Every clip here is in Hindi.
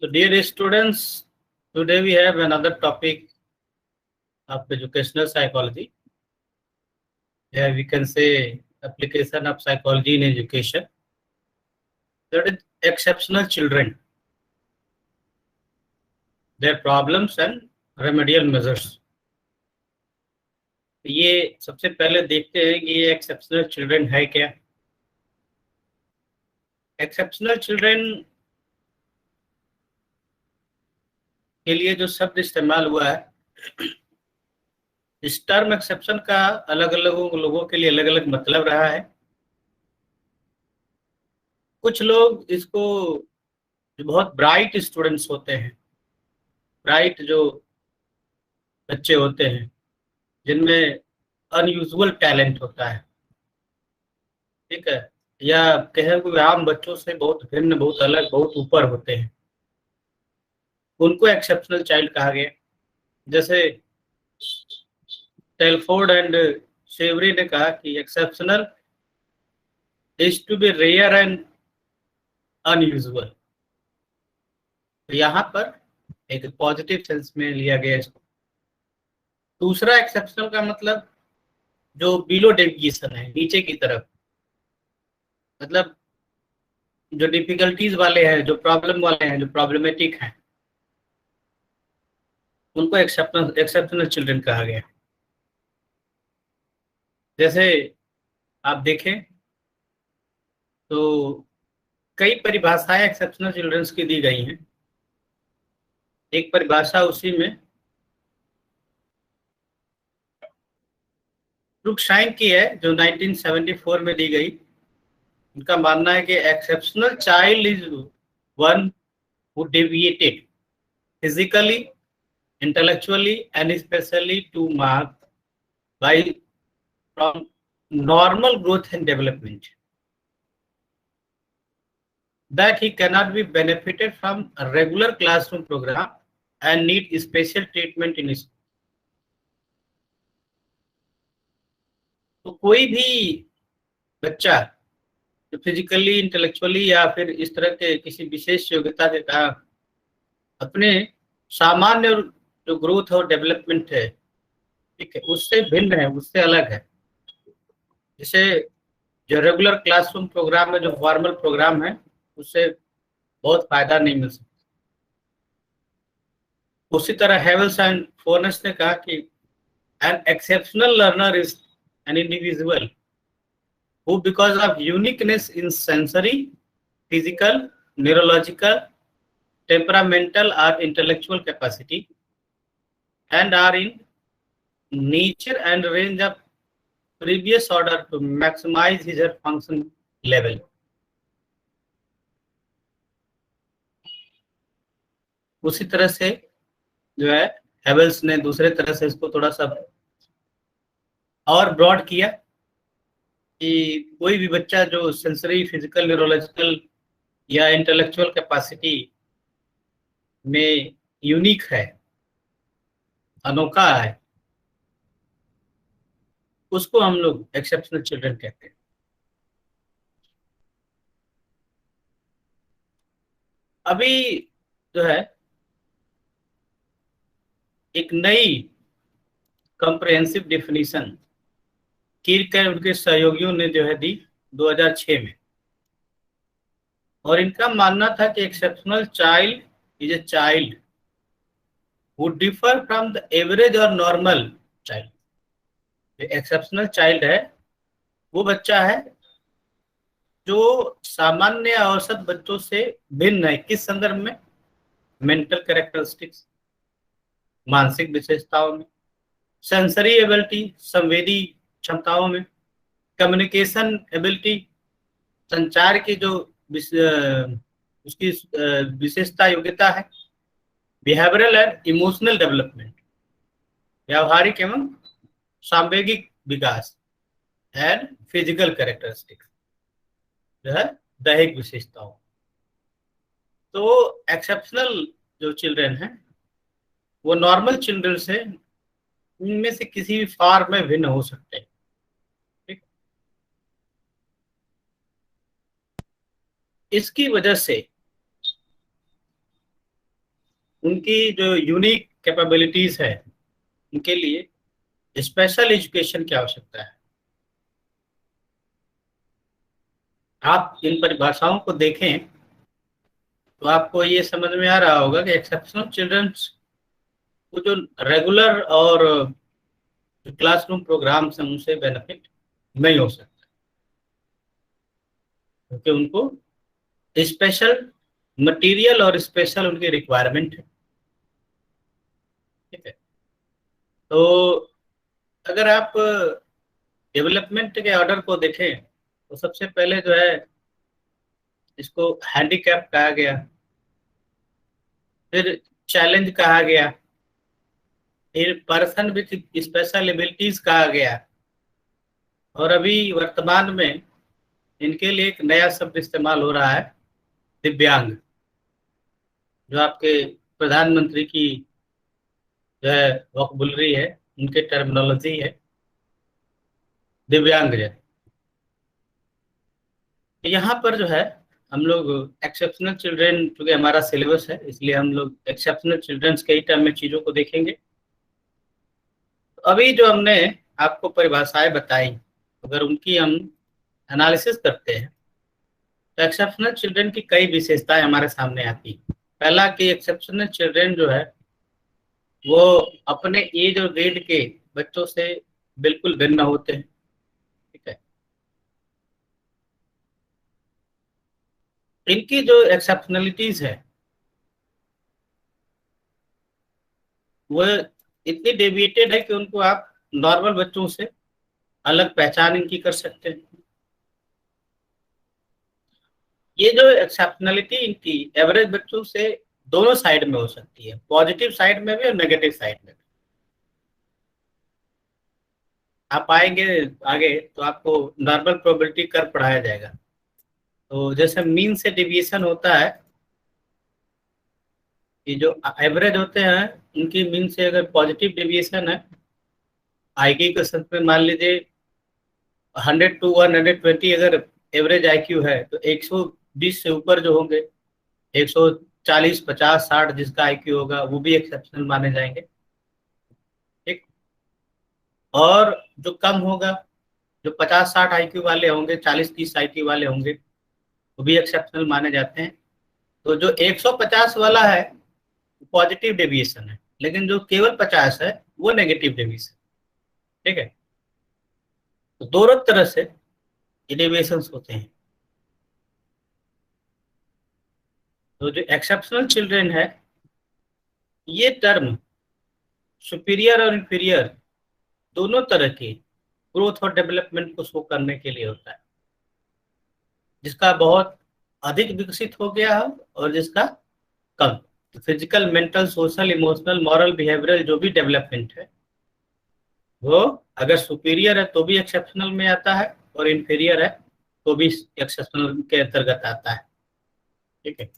So, dear students, today we have another topic of educational psychology. Yeah, we can say application of psychology in education. That is exceptional children, their problems and remedial measures. ये सबसे पहले देखते हैं कि ये एक्सेप्शनल चिल्ड्रन है क्या। एक्सेप्शनल चिल्ड्रन के लिए जो शब्द इस्तेमाल हुआ है, इस टर्म एक्सेप्शन का अलग अलग लोगों के लिए अलग अलग मतलब रहा है। कुछ लोग इसको, जो बहुत ब्राइट स्टूडेंट्स होते हैं, ब्राइट जो बच्चे होते हैं जिनमें अनयूजुअल टैलेंट होता है, ठीक है, या कहें कि आम बच्चों से बहुत भिन्न, बहुत अलग, बहुत ऊपर होते हैं, उनको एक्सेप्शनल चाइल्ड कहा गया। जैसे टेलफोर्ड एंड शेवरी ने कहा कि exceptional is to be rare and unusual. तो यहाँ पर एक पॉजिटिव सेंस में लिया गया इसको। दूसरा एक्सेप्शनल का मतलब जो बिलो डेविएशन है, नीचे की तरफ, मतलब जो डिफिकल्टीज वाले हैं, जो प्रॉब्लम वाले हैं, जो प्रॉब्लमेटिक हैं, उनको एक्सेप्शनल चिल्ड्रन कहा गया। जैसे आप देखें तो कई परिभाषाएं एक्सेप्शनल चिल्ड्रंस की दी गई हैं। एक परिभाषा उसी में ब्रुकशाइन की है, जो 1974 में दी गई। उनका मानना है कि exceptional child is one who deviated physically, intellectually, and especially to mark by from normal growth and development, that he cannot be benefited from a regular classroom program and need special treatment in his. तो कोई भी बच्चा जो फिजिकली, इंटेलेक्चुअली या फिर इस तरह के किसी विशेष योग्यता के कारण अपने सामान्य जो ग्रोथ और डेवलपमेंट है, ठीक है, उससे भिन्न है, उससे अलग है, जैसे जो रेगुलर क्लासरूम प्रोग्राम में, जो फॉर्मल प्रोग्राम है, उससे बहुत फायदा नहीं मिल सकता। उसी तरह हेवल्स एंड फोर्नेस ने कहा कि an exceptional learner is an individual who because of uniqueness in sensory, physical, neurological, temperamental or intellectual capacity and are in nature and range of previous order to maximize his function level. उसी तरह से जो है हेवल्स ने दूसरे तरह से इसको थोड़ा सा और ब्रॉड किया कि कोई भी बच्चा जो सेंसरी, फिजिकल, न्यूरोलॉजिकल या इंटेलेक्चुअल कैपेसिटी में यूनिक है, अनोखा है, उसको हम लोग एक्सेप्शनल चिल्ड्रन कहते हैं। अभी जो है एक नई कॉम्प्रिहेंसिव डेफिनेशन कीर्क और उनके सहयोगियों ने जो है दी 2006 में, और इनका मानना था कि exceptional child is a child who differ from the average or normal child. Exceptional child है वो बच्चा है जो सामान्य औसत बच्चों से भिन्न है। किस संदर्भ में? मेंटल कैरेक्टरिस्टिक्स, मानसिक विशेषताओं में, सेंसरी एबिलिटी, संवेदी क्षमताओं में, कम्युनिकेशन एबिलिटी, संचार की जो उसकी विशेषता, योग्यता है, बिहेवियरल एंड इमोशनल डेवलपमेंट, व्यावहारिक एवं सांवेगिक विकास, एंड फिजिकल कैरेक्टरिस्टिक्स, जो है दैहिक विशेषताओं। तो एक्सेप्शनल जो चिल्ड्रन हैं वो नॉर्मल चिल्ड्रन से इनमें से किसी भी फॉर्म में भिन्न हो सकते हैं, ठीक। इसकी वजह से उनकी जो यूनिक कैपेबिलिटीज है उनके लिए स्पेशल एजुकेशन की आवश्यकता है। आप इन परिभाषाओं को देखें तो आपको ये समझ में आ रहा होगा कि एक्सेप्शनल चिल्ड्रंस को जो रेगुलर और जो क्लासरूम प्रोग्राम्स हैं उनसे बेनिफिट नहीं हो सकता, क्योंकि उनको स्पेशल मटेरियल और स्पेशल उनकी रिक्वायरमेंट है। ठीक है, तो अगर आप डेवलपमेंट के ऑर्डर को देखें तो सबसे पहले जो है इसको हैंडीकैप कहा गया, फिर चैलेंज कहा गया, फिर पर्सन विथ स्पेशल एबिलिटीज कहा गया, और अभी वर्तमान में इनके लिए एक नया शब्द इस्तेमाल हो रहा है, दिव्यांग, जो आपके प्रधानमंत्री की जो है वोकैबुलरी है, उनके टर्मिनोलॉजी है दिव्यांग जन। यहाँ पर जो है हम लोग एक्सेप्शनल चिल्ड्रेन, चूंकि हमारा सिलेबस है इसलिए हम लोग एक्सेप्शनल चिल्ड्रंस के ही टर्म में चीजों को देखेंगे। तो अभी जो हमने आपको परिभाषाएं बताई, अगर उनकी हम एनालिसिस करते हैं तो एक्सेप्शनल चिल्ड्रन की कई विशेषताएं हमारे सामने आती हैं। पहला कि एक्सेप्शनल चिल्ड्रन जो है वो अपने एज और ग्रेड के बच्चों से बिल्कुल भिन्न होते हैं। ठीक है, इनकी जो एक्सेप्शनलिटीज है वो इतनी डेविएटेड है कि उनको आप नॉर्मल बच्चों से अलग पहचान इनकी कर सकते हैं। ये जो एक्सेप्शनलिटी इनकी एवरेज बच्चों से दोनों साइड में हो सकती है, पॉजिटिव साइड में भी और नेगेटिव साइड में भी। आप आएंगे आगे तो आपको नॉर्मल प्रोबेबिलिटी कर्व पढ़ाया जाएगा। तो जैसे मीन से डिविएशन होता है कि जो एवरेज होते हैं उनकी मीन से अगर पॉजिटिव डिविएशन है, आईक्यू क्वेश्चन में मान लीजिए 100 to 120 अगर एवरेज आईक्यू है तो 120 से ऊपर जो होंगे 140, 50, 60 जिसका आईक्यू होगा वो भी एक्सेप्शनल माने जाएंगे। ठीक, और जो कम होगा, जो 50-60 आईक्यू वाले होंगे, 40-30 आईक्यू वाले होंगे, वो भी एक्सेप्शनल माने जाते हैं। तो जो 150 वाला है पॉजिटिव डेविएशन है, लेकिन जो केवल 50 है वो नेगेटिव डेविएशन। ठीक है, तो दोनों तरह से डेविएशन होते हैं। तो जो एक्सेप्शनल चिल्ड्रन है ये टर्म सुपीरियर और इंफीरियर दोनों तरह के ग्रोथ और डेवलपमेंट को शो करने के लिए होता है, जिसका बहुत अधिक विकसित हो गया है और जिसका कम। Physical, mental, social, emotional, moral, behavioural जो भी डेवलपमेंट है वो अगर सुपीरियर है तो भी एक्सेप्शनल में आता है, और इंफीरियर है तो भी एक्सेप्शनल के अंतर्गत आता है। ठीक है,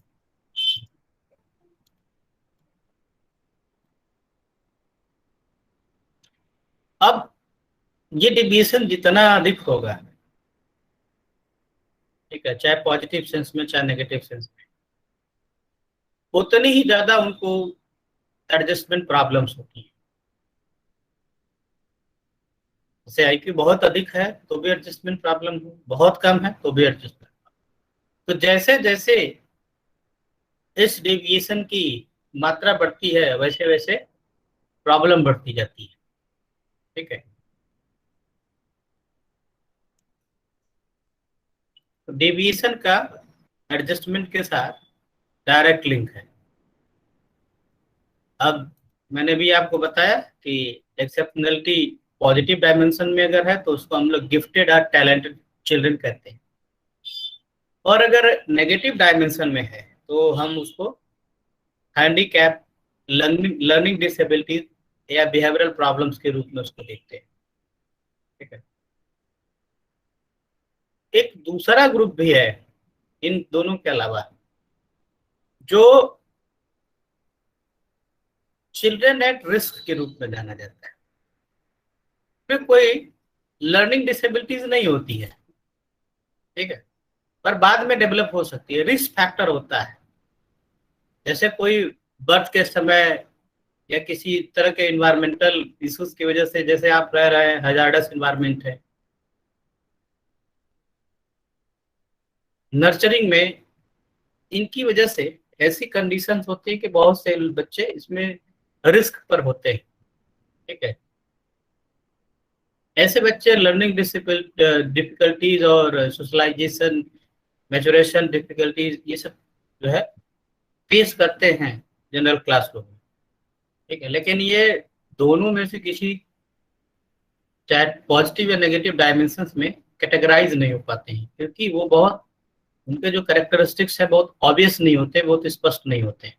अब ये डिविएशन जितना अधिक होगा, ठीक है, चाहे पॉजिटिव सेंस में चाहे नेगेटिव सेंस में, उतनी ही ज्यादा उनको एडजस्टमेंट प्रॉब्लम्स होती है। जैसे आईक्यू बहुत अधिक है तो भी एडजस्टमेंट प्रॉब्लम हो, बहुत कम है तो भी एडजस्टमेंट। तो जैसे जैसे इस डेविएशन की मात्रा बढ़ती है वैसे वैसे प्रॉब्लम बढ़ती जाती है। ठीक है, तो डेविएशन का एडजस्टमेंट के साथ डायरेक्ट लिंक है। अब मैंने भी आपको बताया कि एक्सेप्शनलिटी पॉजिटिव डायमेंशन में अगर है तो उसको हम लोग गिफ्टेड और टैलेंटेड चिल्ड्रन कहते हैं, और अगर नेगेटिव डायमेंशन में है तो हम उसको हैंडीकैप, लर्निंग डिसेबिलिटीज या बिहेवियरल प्रॉब्लम्स के रूप में उसको देखते हैं। ठीक है, एक दूसरा ग्रुप भी है इन दोनों के अलावा जो चिल्ड्रन एट रिस्क के रूप में जाना जाता है। फिर कोई लर्निंग डिसेबिलिटीज नहीं होती है, ठीक है, पर बाद में डेवलप हो सकती है, रिस्क फैक्टर होता है। जैसे कोई बर्थ के समय या किसी तरह के इन्वायरमेंटल इश्यूज की वजह से, जैसे आप रह रहे हैं हजार्डस इन्वायरमेंट है, नर्चरिंग में इनकी वजह से ऐसी कंडीशंस होती है कि बहुत से बच्चे इसमें रिस्क पर होते हैं। ठीक है, ऐसे बच्चे लर्निंग डिफिकल्टीज और सोशलाइजेशन मैचुरेशन डिफिकल्टीज ये सब जो है फेस करते हैं जनरल क्लासरूम में। ठीक है, लेकिन ये दोनों में से किसी, चाहे पॉजिटिव या नेगेटिव डायमेंशंस में कैटेगराइज नहीं हो पाते हैं, क्योंकि वो बहुत, उनके जो कैरेक्टरिस्टिक्स है बहुत ऑब्वियस नहीं होते, बहुत स्पष्ट नहीं होते।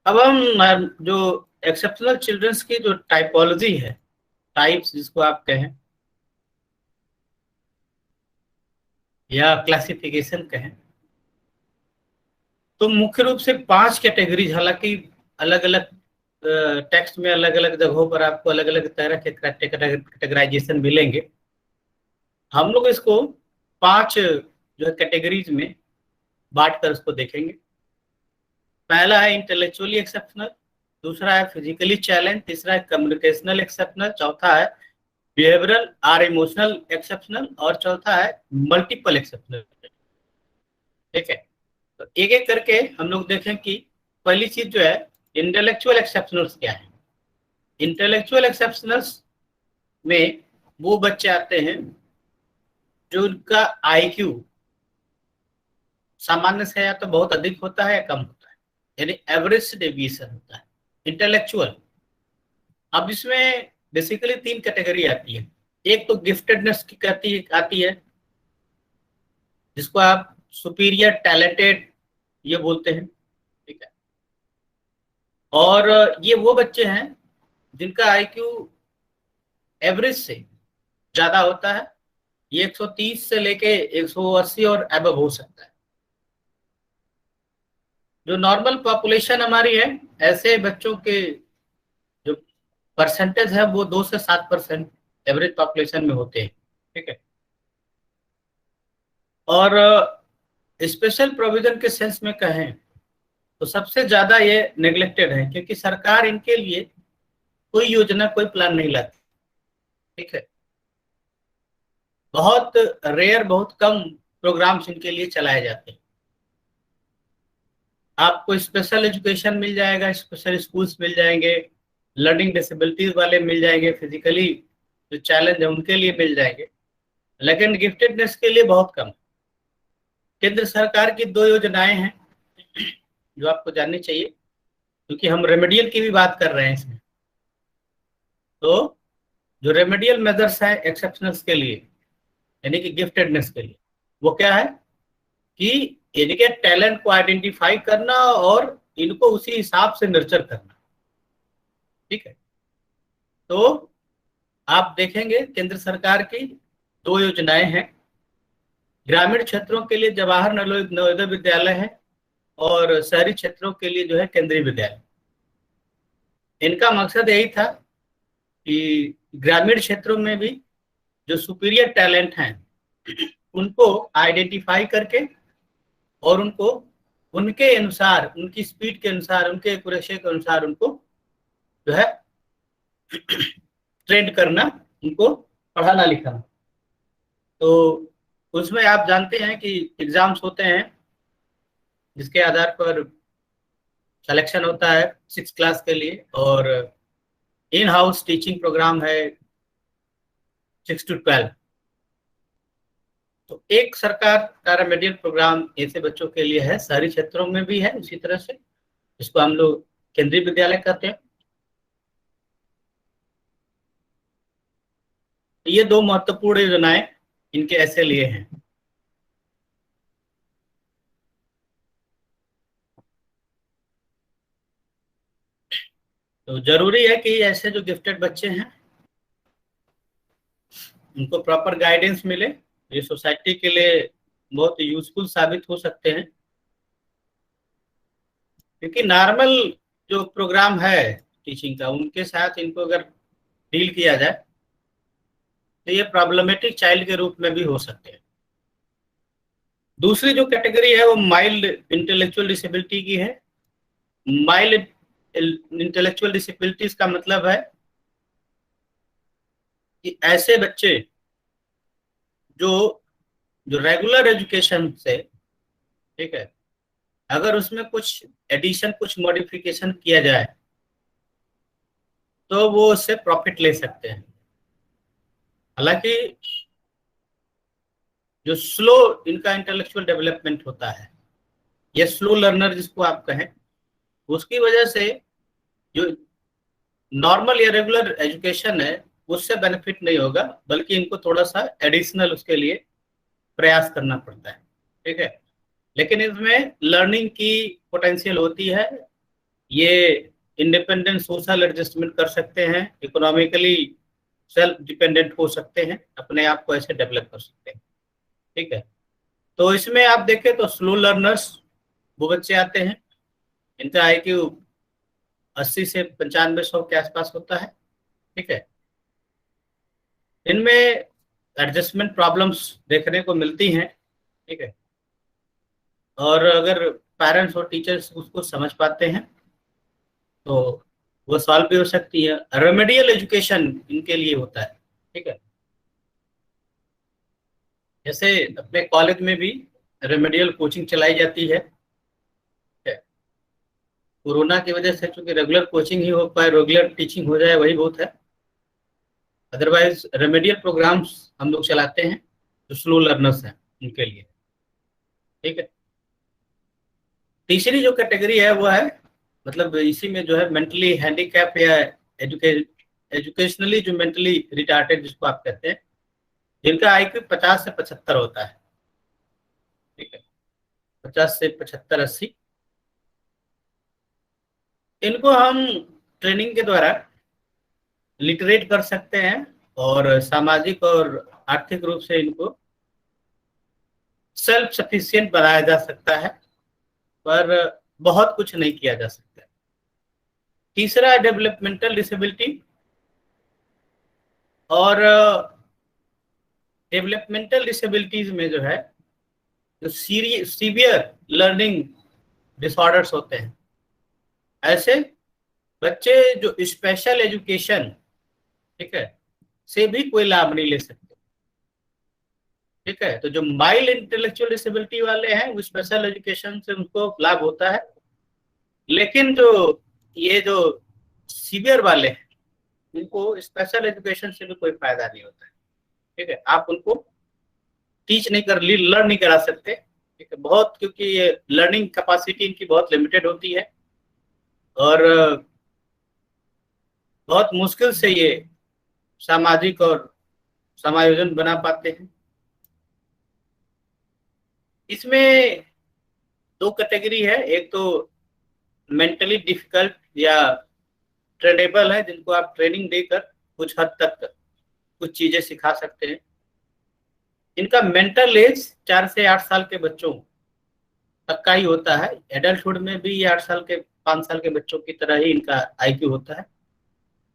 अब हम जो एक्सेप्शनल चिल्ड्रंस की जो टाइपोलॉजी है, टाइप्स जिसको आप कहें या क्लासिफिकेशन कहें, तो मुख्य रूप से 5 कैटेगरीज, हालांकि अलग अलग टेक्स्ट में अलग अलग जगहों पर आपको अलग अलग तरह के कैटेगराइजेशन मिलेंगे। हम लोग इसको 5 जो है कैटेगरीज में बांट कर उसको देखेंगे। पहला है इंटेलेक्चुअली एक्सेप्शनल, दूसरा है फिजिकली चैलेंज, तीसरा है कम्युनिकेशनल एक्सेप्शनल, चौथा है बिहेवियरल और इमोशनल एक्सेप्शनल, और चौथा है मल्टीपल एक्सेप्शनल। ठीक है, तो एक एक करके हम लोग देखें कि पहली चीज जो है इंटेलेक्चुअल एक्सेप्शनल्स क्या है। इंटेलेक्चुअल एक्सेप्शनल्स में वो बच्चे आते हैं जो उनका आईक्यू सामान्य से या तो बहुत अधिक होता है या कम होता है, यानी एवरेज से डेविएशन होता है इंटेलेक्चुअल। अब इसमें बेसिकली 3 कैटेगरी आती है। एक तो गिफ्टेडनेस की आती है, जिसको आप सुपीरियर टैलेंटेड ये बोलते हैं। ठीक है, और ये वो बच्चे हैं जिनका आईक्यू एवरेज से ज्यादा होता है, ये 130 से लेके 180 और अबव हो सकता है। जो नॉर्मल पॉपुलेशन हमारी है, ऐसे बच्चों के जो परसेंटेज है वो 2 से 7% एवरेज पॉपुलेशन में होते हैं। ठीक है, और स्पेशल प्रोविजन के सेंस में कहें तो सबसे ज्यादा ये नेग्लेक्टेड है, क्योंकि सरकार इनके लिए कोई योजना कोई प्लान नहीं लाती। ठीक है, बहुत रेयर, बहुत कम प्रोग्राम्स इनके लिए चलाए जाते हैं। आपको स्पेशल एजुकेशन मिल जाएगा, स्पेशल स्कूल्स मिल जाएंगे, लर्निंग डिसेबिलिटीज वाले मिल जाएंगे, फिजिकली जो चैलेंज है उनके लिए मिल जाएंगे, लेकिन गिफ्टेडनेस के लिए बहुत कम। केंद्र सरकार की 2 योजनाएं हैं जो आपको जाननी चाहिए, क्योंकि हम रेमेडियल की भी बात कर रहे हैं इसमें। तो जो रेमेडियल मेजर्स है एक्सेप्शनल्स के लिए, यानी कि गिफ्टेडनेस के लिए, वो क्या है कि इनके टैलेंट को आइडेंटिफाई करना और इनको उसी हिसाब से नर्चर करना। ठीक है, तो आप देखेंगे केंद्र सरकार की 2 योजनाएं हैं। ग्रामीण क्षेत्रों के लिए जवाहर नवोदय विद्यालय है, और शहरी क्षेत्रों के लिए जो है केंद्रीय विद्यालय। इनका मकसद यही था कि ग्रामीण क्षेत्रों में भी जो सुपीरियर टैलेंट हैं उनको आइडेंटिफाई करके और उनको उनके अनुसार, उनकी स्पीड के अनुसार, उनके एक्यूरेसी के अनुसार उनको जो है ट्रेंड करना, उनको पढ़ाना लिखाना। तो उसमें आप जानते हैं कि एग्जाम्स होते हैं जिसके आधार पर सिलेक्शन होता है 6 क्लास के लिए, और इन हाउस टीचिंग प्रोग्राम है 6 to 12। तो एक सरकार का रेमेडियल प्रोग्राम ऐसे बच्चों के लिए है, शहरी क्षेत्रों में भी है उसी तरह से, इसको हम लोग केंद्रीय विद्यालय कहते हैं। ये 2 महत्वपूर्ण योजनाएं इनके ऐसे लिए हैं। तो जरूरी है कि ऐसे जो गिफ्टेड बच्चे हैं उनको प्रॉपर गाइडेंस मिले। ये सोसाइटी के लिए बहुत यूजफुल साबित हो सकते हैं, क्योंकि नॉर्मल जो प्रोग्राम है टीचिंग का, उनके साथ इनको अगर डील किया जाए तो ये प्रॉब्लमेटिक चाइल्ड के रूप में भी हो सकते हैं। दूसरी जो कैटेगरी है वो माइल्ड इंटेलेक्चुअल डिसेबिलिटी की है। माइल्ड इंटेलेक्चुअल डिसेबिलिटीज का मतलब है कि ऐसे बच्चे जो जो रेगुलर एजुकेशन से, ठीक है, अगर उसमें कुछ एडिशन, कुछ मॉडिफिकेशन किया जाए तो वो उससे प्रॉफिट ले सकते हैं। हालांकि जो स्लो इनका इंटेलेक्चुअल डेवलपमेंट होता है, या स्लो लर्नर जिसको आप कहें, उसकी वजह से जो नॉर्मल या रेगुलर एजुकेशन है उससे बेनिफिट नहीं होगा, बल्कि इनको थोड़ा सा एडिशनल उसके लिए प्रयास करना पड़ता है। ठीक है, लेकिन इसमें लर्निंग की पोटेंशियल होती है। ये इंडिपेंडेंट सोशल एडजस्टमेंट कर सकते हैं, इकोनॉमिकली सेल्फ डिपेंडेंट हो सकते हैं, अपने आप को ऐसे डेवलप कर सकते हैं। ठीक है, तो इसमें आप देखें तो स्लो लर्नर्स वो बच्चे आते हैं, इनका IQ 80 से 95-100 के आसपास होता है। ठीक है, इनमें एडजस्टमेंट प्रॉब्लम्स देखने को मिलती हैं। ठीक है, और अगर पेरेंट्स और टीचर्स उसको समझ पाते हैं तो वो सॉल्व भी हो सकती है। रेमेडियल एजुकेशन इनके लिए होता है। ठीक है, जैसे अपने कॉलेज में भी रेमेडियल कोचिंग चलाई जाती है। कोरोना की वजह से चूंकि रेगुलर कोचिंग ही हो पाए, रेगुलर टीचिंग हो जाए, वही बहुत है। अदरवाइज रेमेडियल प्रोग्राम्स हम लोग चलाते हैं जो स्लो लर्नर्स हैं उनके लिए। ठीक है, तीसरी जो कैटेगरी है वो है, मतलब इसी में जो है मेंटली हैंडीकैप या एजुकेशनली जो मेंटली रिटार्टेड जिसको आप कहते हैं, जिनका IQ 50 से 75 होता है। ठीक है, 50 से 75-80, इनको हम ट्रेनिंग के द्वारा लिटरेट कर सकते हैं और सामाजिक और आर्थिक रूप से इनको सेल्फ सफिशिएंट बनाया जा सकता है, पर बहुत कुछ नहीं किया जा सकता। तीसरा डेवलपमेंटल डिसेबिलिटी, और डेवलपमेंटल डिसेबिलिटीज में जो है जो सीवियर लर्निंग डिसऑर्डर्स होते हैं, ऐसे बच्चे जो स्पेशल एजुकेशन, ठीक है, से भी कोई लाभ नहीं ले सकते। ठीक है, तो जो माइल्ड इंटेलेक्चुअल डिसेबिलिटी वाले हैं वो स्पेशल एजुकेशन से उनको लाभ होता है, लेकिन जो ये जो सीवियर वाले हैं उनको स्पेशल एजुकेशन से भी कोई फायदा नहीं होता है। ठीक है, आप उनको टीच नहीं कर, लर्न नहीं करा सकते। ठीक है, बहुत, क्योंकि ये लर्निंग कैपेसिटी इनकी बहुत लिमिटेड होती है और बहुत मुश्किल से ये सामाजिक और समायोजन बना पाते हैं। इसमें दो कैटेगरी है, एक तो मेंटली डिफिकल्ट या ट्रेनेबल है, जिनको आप ट्रेनिंग देकर कुछ हद तक कुछ चीजें सिखा सकते हैं। इनका मेंटल एज 4 से 8 साल के बच्चों तक का ही होता है। एडल्टहुड में भी ये 8 साल के 5 साल के बच्चों की तरह ही इनका IQ होता है,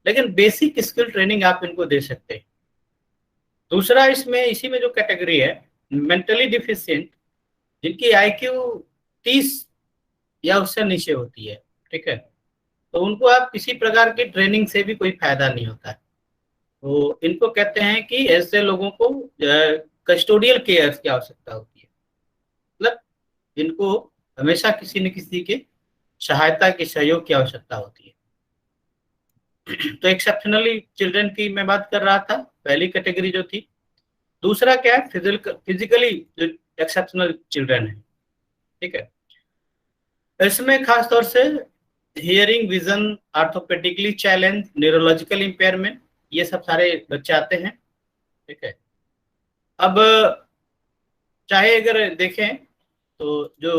लेकिन बेसिक स्किल ट्रेनिंग आप इनको दे सकते हैं। दूसरा, इसमें इसी में जो कैटेगरी है मेंटली डिफिशिएंट, जिनकी IQ 30 या उससे नीचे होती है। ठीक है, तो उनको आप किसी प्रकार की ट्रेनिंग से भी कोई फायदा नहीं होता है। तो इनको कहते हैं कि ऐसे लोगों को कस्टोडियल केयर की आवश्यकता होती है, मतलब इनको हमेशा किसी न किसी के सहायता के सहयोग की आवश्यकता होती है। तो एक्सेप्शनली चिल्ड्रन की मैं बात कर रहा था, पहली कैटेगरी जो थी। दूसरा क्या है, फिजिकली जो एक्सेप्शनल चिल्ड्रन है। ठीक है, इसमें खास तौर से hearing, vision, orthopedically challenge, neurological impairment, ये सब सारे बच्चे आते हैं। ठीक है, अब चाहे अगर देखें तो जो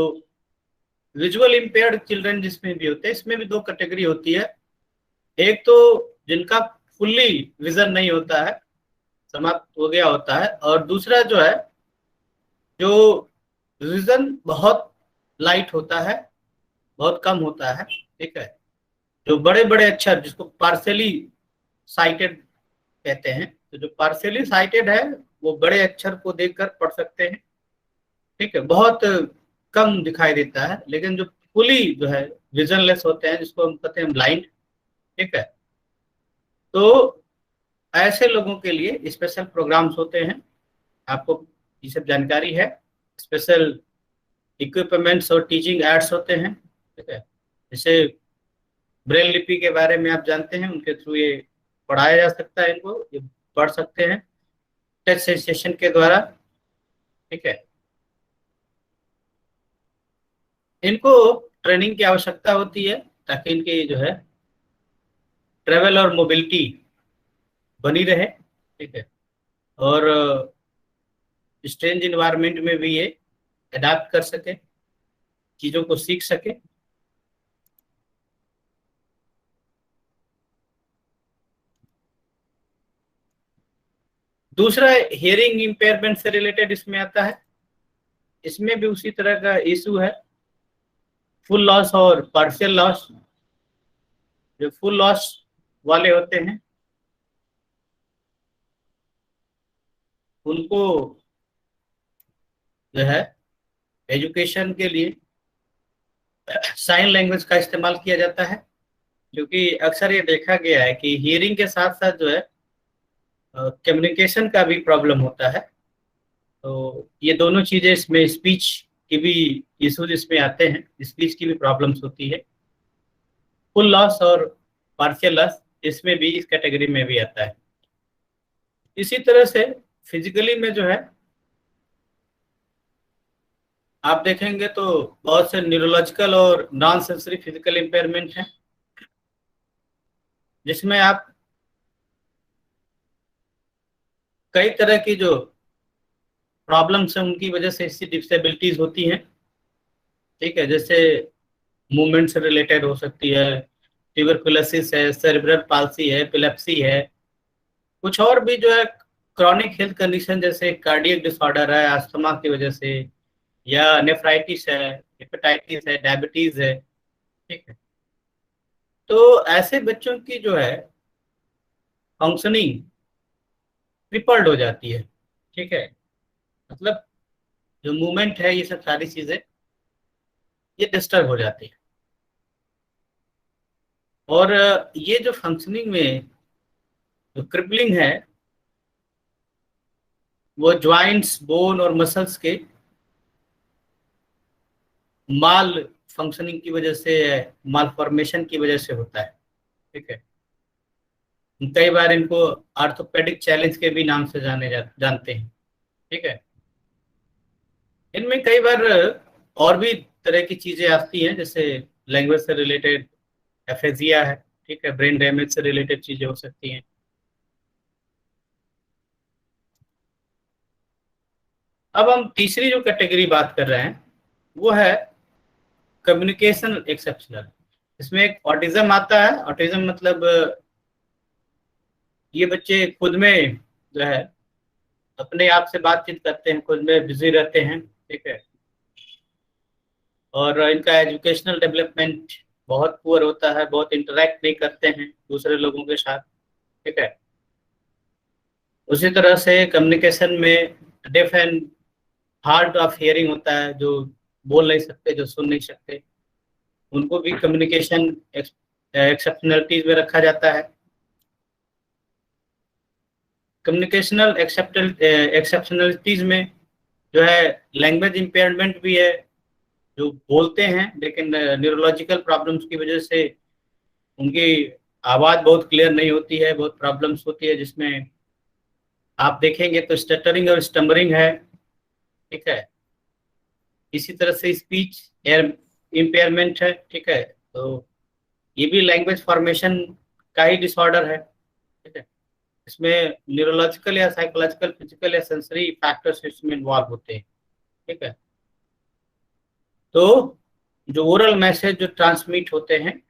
विजुअल इंपेयर्ड चिल्ड्रन जिसमें भी होते हैं, इसमें भी दो कैटेगरी होती है। एक तो जिनका फुल्ली विजन नहीं होता है, समाप्त हो गया होता है, और दूसरा जो है जो विजन बहुत लाइट होता है, बहुत कम होता है। ठीक है, जो बड़े बड़े अक्षर जिसको पार्शियली साइटेड कहते हैं, तो जो पार्शियली साइटेड है वो बड़े अक्षर को देखकर पढ़ सकते हैं, ठीक है, बहुत कम दिखाई देता है। लेकिन जो फुली जो है विजनलेस होते हैं, जिसको हम कहते हैं ब्लाइंड, ठीक है, तो ऐसे लोगों के लिए स्पेशल प्रोग्राम्स होते हैं। आपको ये सब जानकारी है। स्पेशल इक्विपमेंट्स और टीचिंग एड्स होते हैं, ठीक है। जैसे ब्रेल लिपि के बारे में आप जानते हैं, उनके थ्रू ये पढ़ाया जा सकता है, इनको ये पढ़ सकते हैं टच सेंसेशन के द्वारा, ठीक है। इनको ट्रेनिंग की आवश्यकता होती है ताकि इनकी जो है ट्रेवल और मोबिलिटी बनी रहे, ठीक है, और स्ट्रेंज इन्वायरमेंट में भी ये अडाप्ट कर सके, चीज़ों को सीख सके। दूसरा हियरिंग इम्पेयरमेंट से रिलेटेड इसमें आता है। इसमें भी उसी तरह का इशू है, फुल लॉस और पार्शियल लॉस। जो फुल लॉस वाले होते हैं उनको जो है एजुकेशन के लिए साइन लैंग्वेज का इस्तेमाल किया जाता है, क्योंकि अक्सर ये देखा गया है कि हियरिंग के साथ साथ जो है कम्युनिकेशन का भी प्रॉब्लम होता है। तो ये दोनों चीज़ें इसमें, स्पीच की भी इशूज इसमें आते हैं, स्पीच की भी प्रॉब्लम्स होती है। फुल लॉस और पार्शियल लॉस इसमें भी, इस कैटेगरी में भी आता है। इसी तरह से फिजिकली में जो है आप देखेंगे तो बहुत से न्यूरोलॉजिकल और नॉन सेंसरी फिजिकल इम्पेयरमेंट हैं, जिसमें आप कई तरह की जो प्रॉब्लम्स हैं उनकी वजह से इसकी डिसेबिलिटीज होती हैं, ठीक है। जैसे मूवमेंट से रिलेटेड हो सकती है, ट्यूबरकुलोसिस है, सेरेब्रल पाल्सी है, एपिलेप्सी है, कुछ और भी जो है क्रॉनिक हेल्थ कंडीशन जैसे कार्डियक डिसऑर्डर है अस्थमा की वजह से, या नेफ्राइटिस है, हेपेटाइटिस है, डायबिटीज है, ठीक है। तो ऐसे बच्चों की जो है फंक्शनिंग ट्रिपल्ड हो जाती है, ठीक है। मतलब जो मूवमेंट है, ये सब सारी चीजें ये डिस्टर्ब हो जाती है। और ये जो फंक्शनिंग में जो क्रिपलिंग है, वो ज्वाइंट्स, बोन और मसल्स के माल फंक्शनिंग की वजह से, माल फॉर्मेशन की वजह से होता है, ठीक है। कई बार इनको आर्थोपेडिक चैलेंज के भी नाम से जानते हैं, ठीक है। इनमें कई बार और भी तरह की चीजें आती हैं, जैसे लैंग्वेज से रिलेटेड एफेजिया है, ठीक है, ब्रेन डैमेज से रिलेटेड चीजें हो सकती हैं। अब हम तीसरी जो कैटेगरी बात कर रहे हैं वो है कम्युनिकेशन एक्सेप्शनल। इसमें एक ऑटिज्म आता है। ऑटिज्म मतलब ये बच्चे खुद में जो है अपने आप से बातचीत करते हैं, खुद में बिजी रहते हैं, ठीक है, और इनका एजुकेशनल डेवलपमेंट बहुत पुअर होता है, बहुत इंटरेक्ट नहीं करते हैं दूसरे लोगों के साथ, ठीक है। उसी तरह से कम्युनिकेशन में deaf and hard of hearing होता है, जो बोल नहीं सकते, जो सुन नहीं सकते, उनको भी कम्युनिकेशन एक्सेप्शनलिटीज में रखा जाता है। कम्युनिकेशनल एक्सेप्शनलिटीज में जो है लैंग्वेज इम्पेयरमेंट भी है, जो बोलते हैं लेकिन न्यूरोलॉजिकल प्रॉब्लम्स की वजह से उनकी आवाज़ बहुत क्लियर नहीं होती है, बहुत प्रॉब्लम्स होती है, जिसमें आप देखेंगे तो स्टटरिंग और स्टम्बरिंग है, ठीक है। इसी तरह से स्पीच इम्पेयरमेंट है, ठीक है। तो ये भी लैंग्वेज फॉर्मेशन का ही डिसऑर्डर है, ठीक है। इसमें न्यूरोलॉजिकल या साइकोलॉजिकल, फिजिकल या सेंसरी फैक्टर्स इसमें इन्वॉल्व होते हैं, ठीक है। तो जो ओरल मैसेज जो ट्रांसमिट होते हैं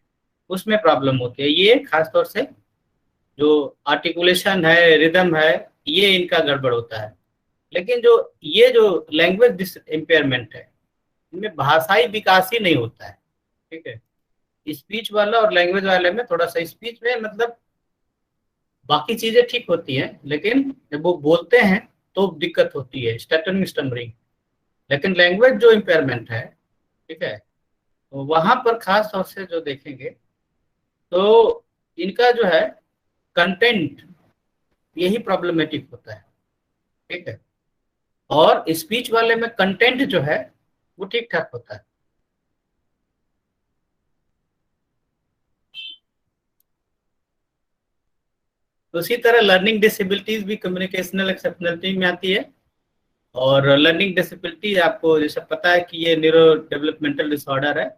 उसमें प्रॉब्लम होती है। ये खासतौर से जो आर्टिकुलेशन है, रिदम है, ये इनका गड़बड़ होता है। लेकिन जो ये जो लैंग्वेज इम्पेयरमेंट है, इनमें भाषाई विकास ही नहीं होता है, ठीक है। स्पीच वाला और लैंग्वेज वाले में थोड़ा सा, स्पीच में मतलब बाकी चीजें ठीक होती हैं, लेकिन जब वो बोलते हैं तो दिक्कत होती है, स्टटरिंग स्टमरिंग। लेकिन लैंग्वेज जो इम्पेयरमेंट है, ठीक है, तो वहां पर खास तौर से जो देखेंगे तो इनका जो है कंटेंट यही प्रॉब्लमेटिक होता है, ठीक है। और स्पीच वाले में कंटेंट जो है वो ठीक ठाक होता है। तो उसी तरह लर्निंग डिसेबिलिटीज भी कम्युनिकेशनल एक्सेप्शनलिटी में आती है। और लर्निंग डिसेबिलिटी आपको जैसे पता है कि ये न्यूरो डेवलपमेंटल डिसऑर्डर है।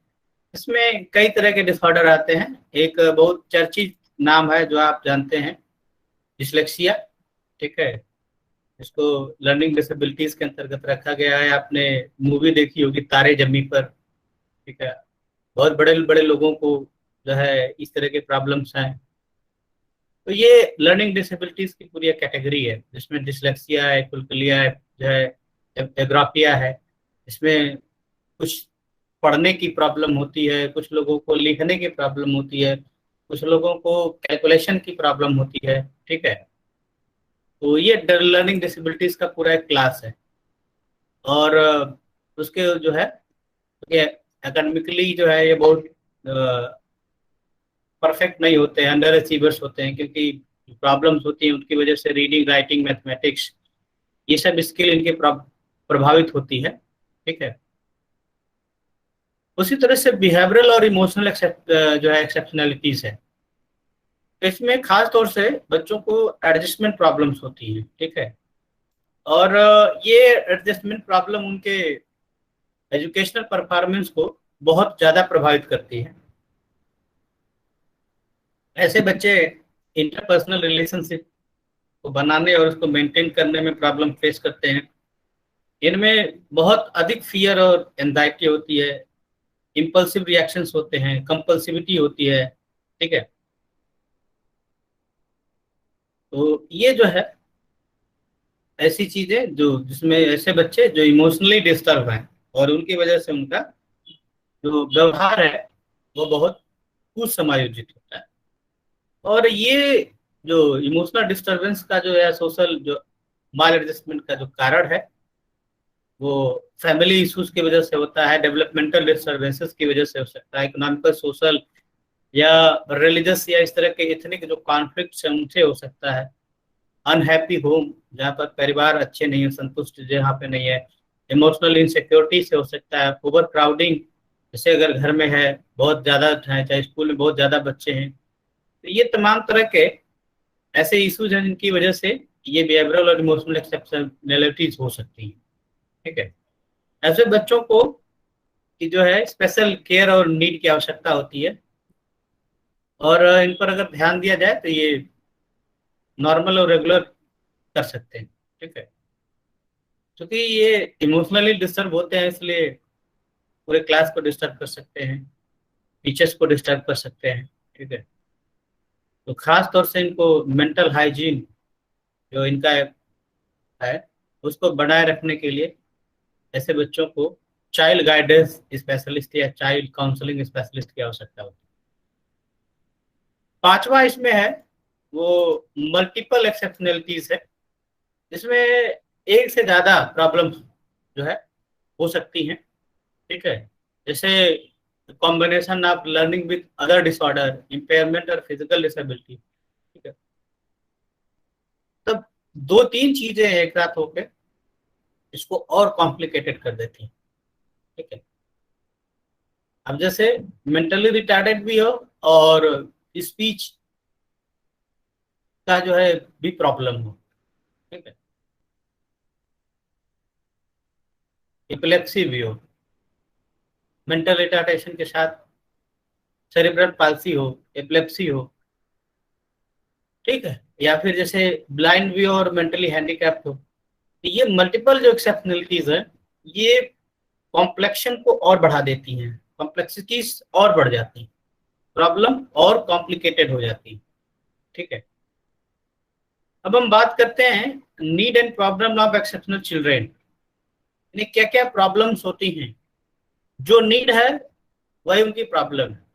इसमें कई तरह के डिसऑर्डर आते हैं। एक बहुत चर्चित नाम है जो आप जानते हैं, डिसलेक्सिया, ठीक है। इसको लर्निंग डिसेबिलिटीज के अंतर्गत रखा गया है। आपने मूवी देखी होगी तारे जमी पर, ठीक है। बहुत बड़े बड़े लोगों को जो है इस तरह के प्रॉब्लम्स हैं। तो ये लर्निंग डिसेबिलिटीज की पूरी कैटेगरी है जिसमें डिसलेक्सिया है, कुलकुलिया है, जो है एग्राफिया है। इसमें कुछ पढ़ने की प्रॉब्लम होती है, कुछ लोगों को लिखने की प्रॉब्लम होती है, कुछ लोगों को कैलकुलेशन की प्रॉब्लम होती है, ठीक है। तो ये लर्निंग डिसेबिलिटीज का पूरा एक क्लास है। और उसके जो है ये एकेडमिकली जो है ये बहुत परफेक्ट नहीं होते हैं, अंडर अचीवर्स होते हैं, क्योंकि प्रॉब्लम्स होती हैं उनकी वजह से रीडिंग, राइटिंग, मैथमेटिक्स, ये सब स्किल इनके प्रभावित होती है, ठीक है। उसी तरह से बिहेवियरल और इमोशनल जो है एक्सेप्शनलिटीज है। इसमें खास तौर से बच्चों को एडजस्टमेंट प्रॉब्लम्स होती हैं, ठीक है। और ये एडजस्टमेंट प्रॉब्लम उनके एजुकेशनल परफॉर्मेंस को बहुत ज़्यादा प्रभावित करती है। ऐसे बच्चे इंटरपर्सनल रिलेशनशिप को बनाने और उसको मेंटेन करने में प्रॉब्लम फेस करते हैं। इनमें बहुत अधिक फियर और एंजाइटी होती है, इम्पल्सिव रिएक्शंस होते हैं, कंपल्सिविटी होती है, ठीक है। तो ये जो है ऐसी चीजें जो जिसमें ऐसे बच्चे जो इमोशनली डिस्टर्ब हैं और उनकी वजह से उनका जो व्यवहार है वो बहुत कुछ समायोजित होता है। और ये जो इमोशनल डिस्टरबेंस का जो है सोशल जो माल एडजस्टमेंट का जो कारण है वो फैमिली इश्यूज की वजह से होता है, डेवलपमेंटल डिस्टरबेंसेस की वजह से हो सकता है, इकोनॉमिकल, सोशल या रिलीजियस या इस तरह के एथनिक जो कॉन्फ्लिक्ट है उनसे हो सकता है। अनहैप्पी होम, जहाँ पर परिवार अच्छे नहीं है, संतुष्ट जहाँ पे नहीं है। इमोशनल इनसिक्योरिटी से हो सकता है। ओवर क्राउडिंग, जैसे अगर घर में है बहुत ज़्यादा है, चाहे स्कूल में बहुत ज़्यादा बच्चे हैं, तो ये तमाम तरह के ऐसे इश्यूज हैं जिनकी वजह से ये बिहेवियरल और इमोशनल एक्सेप्शनलिटीज हो सकती हैं, ठीक है। ऐसे बच्चों को की जो है स्पेशल केयर और नीड की आवश्यकता होती है। और इन पर अगर ध्यान दिया जाए तो ये नॉर्मल और रेगुलर कर सकते हैं, ठीक है। क्योंकि ये इमोशनली डिस्टर्ब होते हैं इसलिए पूरे क्लास को डिस्टर्ब कर सकते हैं, टीचर्स को डिस्टर्ब कर सकते हैं, ठीक है। तो खास तौर से इनको मेंटल हाइजीन जो इनका है उसको बनाए रखने के लिए ऐसे बच्चों को चाइल्ड गाइडेंस स्पेशलिस्ट या चाइल्ड काउंसलिंग स्पेशलिस्ट की आवश्यकता होती है। पांचवा इसमें है वो मल्टीपल एक्सेप्शनलिटीज है, जिसमें एक से ज्यादा प्रॉब्लम जो है हो सकती हैं, ठीक है। जैसे combination of learning with other disorder, impairment और फिजिकल डिसेबिलिटी, ठीक है। तब दो तीन चीजें एक साथ होकर इसको और कॉम्प्लिकेटेड कर देती हैं, ठीक है। अब जैसे मेंटली रिटार्डेड भी हो और स्पीच का जो है भी प्रॉब्लम हो, ठीक है। एपिलेप्सी भी हो, मेंटल रिटार्डेशन के साथ सेरिब्रल पाल्सी हो, एपिलेप्सी हो, ठीक है। या फिर जैसे ब्लाइंड भी हो और मेंटली हैंडीकैप्ड हो। तो ये मल्टीपल जो एक्सेप्शनलिटीज है ये कॉम्प्लेक्शन को और बढ़ा देती हैं, कॉम्प्लेक्सिटीज और बढ़ जाती हैं, प्रॉब्लम और कॉम्प्लिकेटेड हो जाती है, ठीक है। अब हम बात करते हैं need and problem of exceptional children, यानी क्या क्या प्रॉब्लम्स होती हैं। जो नीड है वही उनकी प्रॉब्लम है,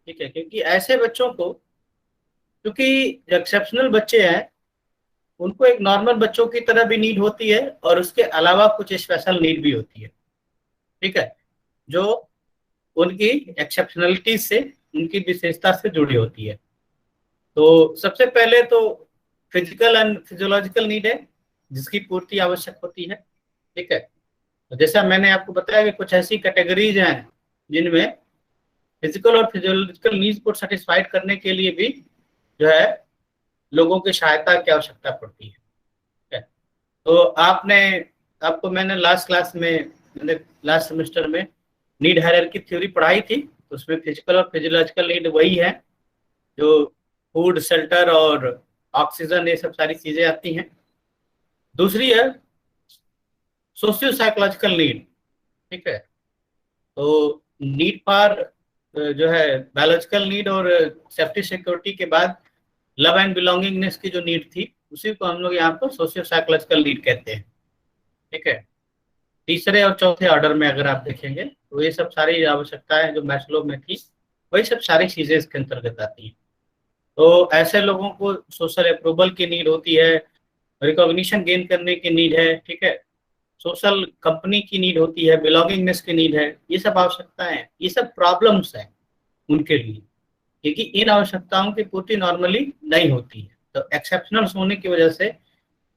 ठीक है। क्योंकि ऐसे बच्चों को, क्योंकि एक्सेप्शनल बच्चे हैं उनको एक नॉर्मल बच्चों की तरह भी नीड होती है और उसके अलावा कुछ स्पेशल नीड भी होती है, ठीक है, जो उनकी एक्सेप्शनलिटी से, उनकी विशेषता से जुड़ी होती है। तो सबसे पहले तो फिजिकल एंड फिजियोलॉजिकल नीड है, जिसकी पूर्ति आवश्यक होती है। ठीक है, तो जैसा मैंने आपको बताया कि कुछ ऐसी कैटेगरीज हैं जिनमें फिजिकल और फिजियोलॉजिकल नीड्स को सेटिस्फाइड करने के लिए भी जो है लोगों की सहायता की आवश्यकता पड़ती है। ठीक है, तो आपको मैंने लास्ट क्लास में, लास्ट सेमेस्टर में नीड हायरार्की थ्योरी पढ़ाई थी। तो उसमें फिजिकल और फिजियोलॉजिकल नीड वही है जो फूड, शेल्टर और ऑक्सीजन, ये सब सारी चीजें आती हैं। दूसरी है सोशियो साइकोलॉजिकल नीड। ठीक है, तो नीड फॉर जो है बायोलॉजिकल नीड और सेफ्टी सिक्योरिटी के बाद लव एंड बिलोंगिंगनेस की जो नीड थी, उसी को हम लोग यहाँ पर सोशियो साइकोलॉजिकल नीड कहते हैं। ठीक है, तीसरे और चौथे ऑर्डर में अगर आप देखेंगे तो ये सब सारी आवश्यकताएं जो मैस्लो में थी, वही सब सारी चीजें इसके अंतर्गत आती हैं। तो ऐसे लोगों को सोशल अप्रूवल की नीड होती है, रिकॉग्निशन गेन करने की नीड है। ठीक है, सोशल कंपनी की नीड होती है, बिलोंगिंगनेस की नीड है। ये सब आवश्यकताएं हैं, ये सब प्रॉब्लम्स हैं उनके लिए, क्योंकि इन आवश्यकताओं की पूर्ति नॉर्मली नहीं होती है। तो एक्सेप्शनल होने की वजह से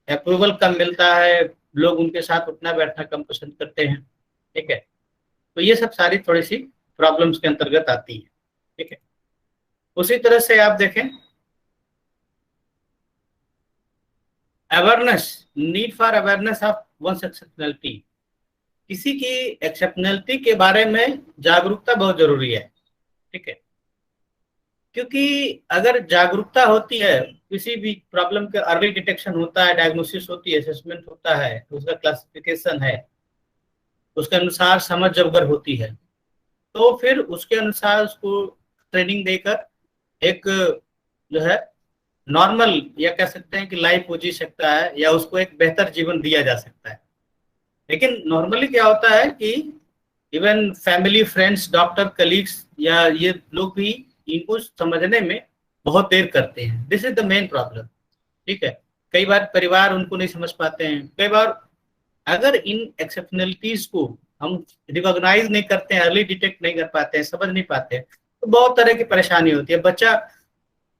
अप्रूवल कम मिलता है, लोग उनके साथ उठना बैठना कम पसंद करते हैं। ठीक है, तो ये सब सारी थोड़ी सी प्रॉब्लम्स के अंतर्गत आती है। ठीक है, उसी तरह से आप देखें awareness, need for awareness of one's exceptionality. किसी की एक्सेप्शनलिटी के बारे में जागरूकता बहुत जरूरी है। ठीक है, क्योंकि अगर जागरूकता होती है, किसी भी प्रॉब्लम के अर्ली डिटेक्शन होता है, डायग्नोसिस होती है, असेसमेंट होता है, उसका क्लासिफिकेशन है, उसके अनुसार समझ जब अगर होती है, तो फिर उसके अनुसार उसको ट्रेनिंग देकर एक जो है नॉर्मल, या कह सकते हैं कि लाइफ वो जी सकता है, या उसको एक बेहतर जीवन दिया जा सकता है। लेकिन नॉर्मली क्या होता है कि even family, friends, doctor, colleagues या ये लोग भी इनको समझने में बहुत देर करते हैं। This is the main problem. ठीक है, कई बार परिवार उनको नहीं समझ पाते हैं। कई बार अगर इन एक्सेप्शनलिटीज को हम रिकॉग्नाइज नहीं करते हैं, अर्ली डिटेक्ट नहीं कर पाते हैं, समझ नहीं पाते हैं, तो बहुत तरह की परेशानी होती है।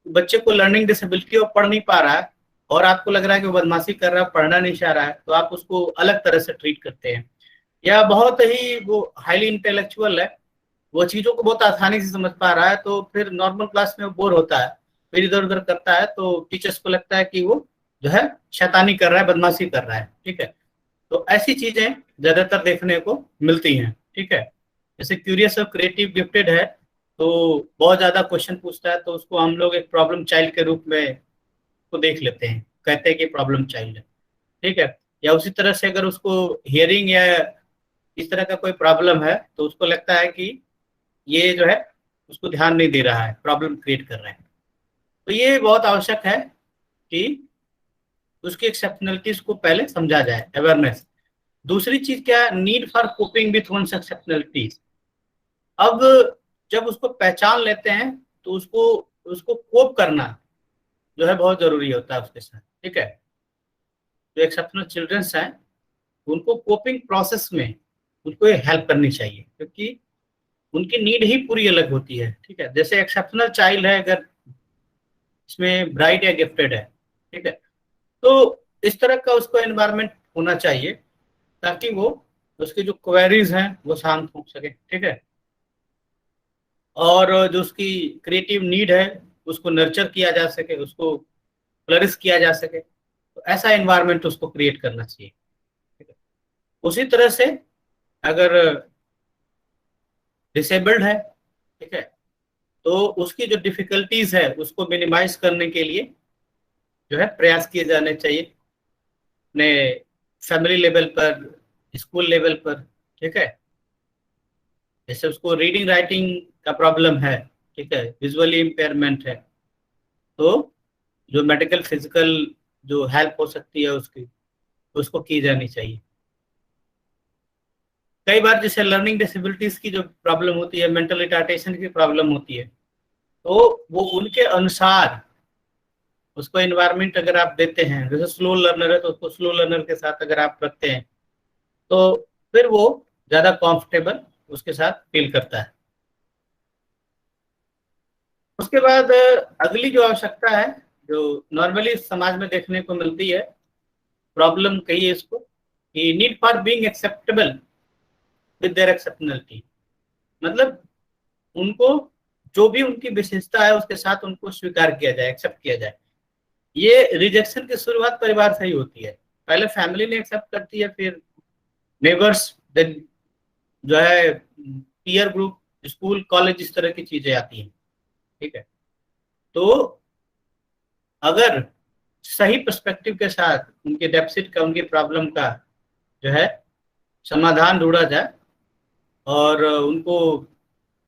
बच्चे को लर्निंग डिसेबिलिटी और पढ़ नहीं पा रहा है, और आपको लग रहा है कि वो बदमाशी कर रहा है, पढ़ना नहीं चाह रहा है, तो आप उसको अलग तरह से ट्रीट करते हैं। या बहुत ही वो हाईली इंटेलेक्चुअल है, वो चीजों को बहुत आसानी से समझ पा रहा है, तो फिर नॉर्मल क्लास में वो बोर होता है, फिर इधर उधर करता है, तो टीचर्स को लगता है कि वो जो है शैतानी कर रहा है, बदमाशी कर रहा है। ठीक है, तो ऐसी चीजें ज्यादातर देखने को मिलती हैं। ठीक है, जैसे क्यूरियस और क्रिएटिव गिफ्टेड है, तो बहुत ज्यादा क्वेश्चन पूछता है, तो उसको हम लोग एक प्रॉब्लम चाइल्ड के रूप में को देख लेते हैं, कहते हैं कि प्रॉब्लम चाइल्ड है। ठीक है, या उसी तरह से अगर उसको हियरिंग या इस तरह का कोई प्रॉब्लम है, तो उसको लगता है कि ये जो है उसको ध्यान नहीं दे रहा है, प्रॉब्लम क्रिएट कर रहे हैं। तो ये बहुत आवश्यक है कि उसकी एक्सेप्शनलिटीज को पहले समझा जाए, अवेयरनेस। दूसरी चीज क्या है, need for coping with one's exceptionalities. अब जब उसको पहचान लेते हैं, तो उसको उसको कोप करना जो है बहुत जरूरी होता है उसके साथ। ठीक है, जो एक्सेप्शनल चिल्ड्रंस हैं, उनको कोपिंग प्रोसेस में उनको हेल्प करनी चाहिए, क्योंकि उनकी नीड ही पूरी अलग होती है। ठीक है, जैसे एक्सेप्शनल चाइल्ड है, अगर इसमें ब्राइट या गिफ्टेड है, ठीक है, तो इस तरह का उसको एनवायरनमेंट होना चाहिए ताकि वो उसकी जो क्वेरीज हैं वो शांत हो सके। ठीक है, और जो उसकी क्रिएटिव नीड है उसको नर्चर किया जा सके, उसको फ्लरिश किया जा सके, तो ऐसा एनवायरनमेंट उसको क्रिएट करना चाहिए। ठीक है, उसी तरह से अगर डिसेबल्ड है, ठीक है, तो उसकी जो डिफिकल्टीज है उसको मिनिमाइज करने के लिए जो है प्रयास किए जाने चाहिए, अपने फैमिली लेवल पर, स्कूल लेवल पर। ठीक है, जैसे उसको रीडिंग राइटिंग का प्रॉब्लम है, ठीक है, विजुअली इम्पेयरमेंट है, तो जो मेडिकल फिजिकल जो हेल्प हो सकती है उसकी, उसको की जानी चाहिए। कई बार जैसे लर्निंग डिसेबिलिटीज की जो प्रॉब्लम होती है, मेंटल रिटार्टेशन की प्रॉब्लम होती है, तो वो उनके अनुसार उसको एनवायरनमेंट अगर आप देते हैं, जैसे स्लो लर्नर है तो उसको स्लो लर्नर के साथ अगर आप रखते हैं, तो फिर वो ज़्यादा कंफर्टेबल उसके साथ फील करता है। उसके बाद अगली जो आवश्यकता है, जो नॉर्मली समाज में देखने को मिलती है, प्रॉब्लम कहिए इसको, कि need for being acceptable with their exceptionality. मतलब उनको जो भी उनकी विशेषता है उसके साथ उनको स्वीकार किया जाए, एक्सेप्ट किया जाए। ये रिजेक्शन की शुरुआत परिवार से ही होती है। पहले फैमिली ने एक्सेप्ट करती है, फिर नेबर्स, देन जो है पीयर ग्रुप, स्कूल, कॉलेज, इस तरह की चीजें आती हैं। ठीक है, तो अगर सही पर्सपेक्टिव के साथ उनके डेफिसिट का, उनकी प्रॉब्लम का जो है समाधान ढूंढा जाए, और उनको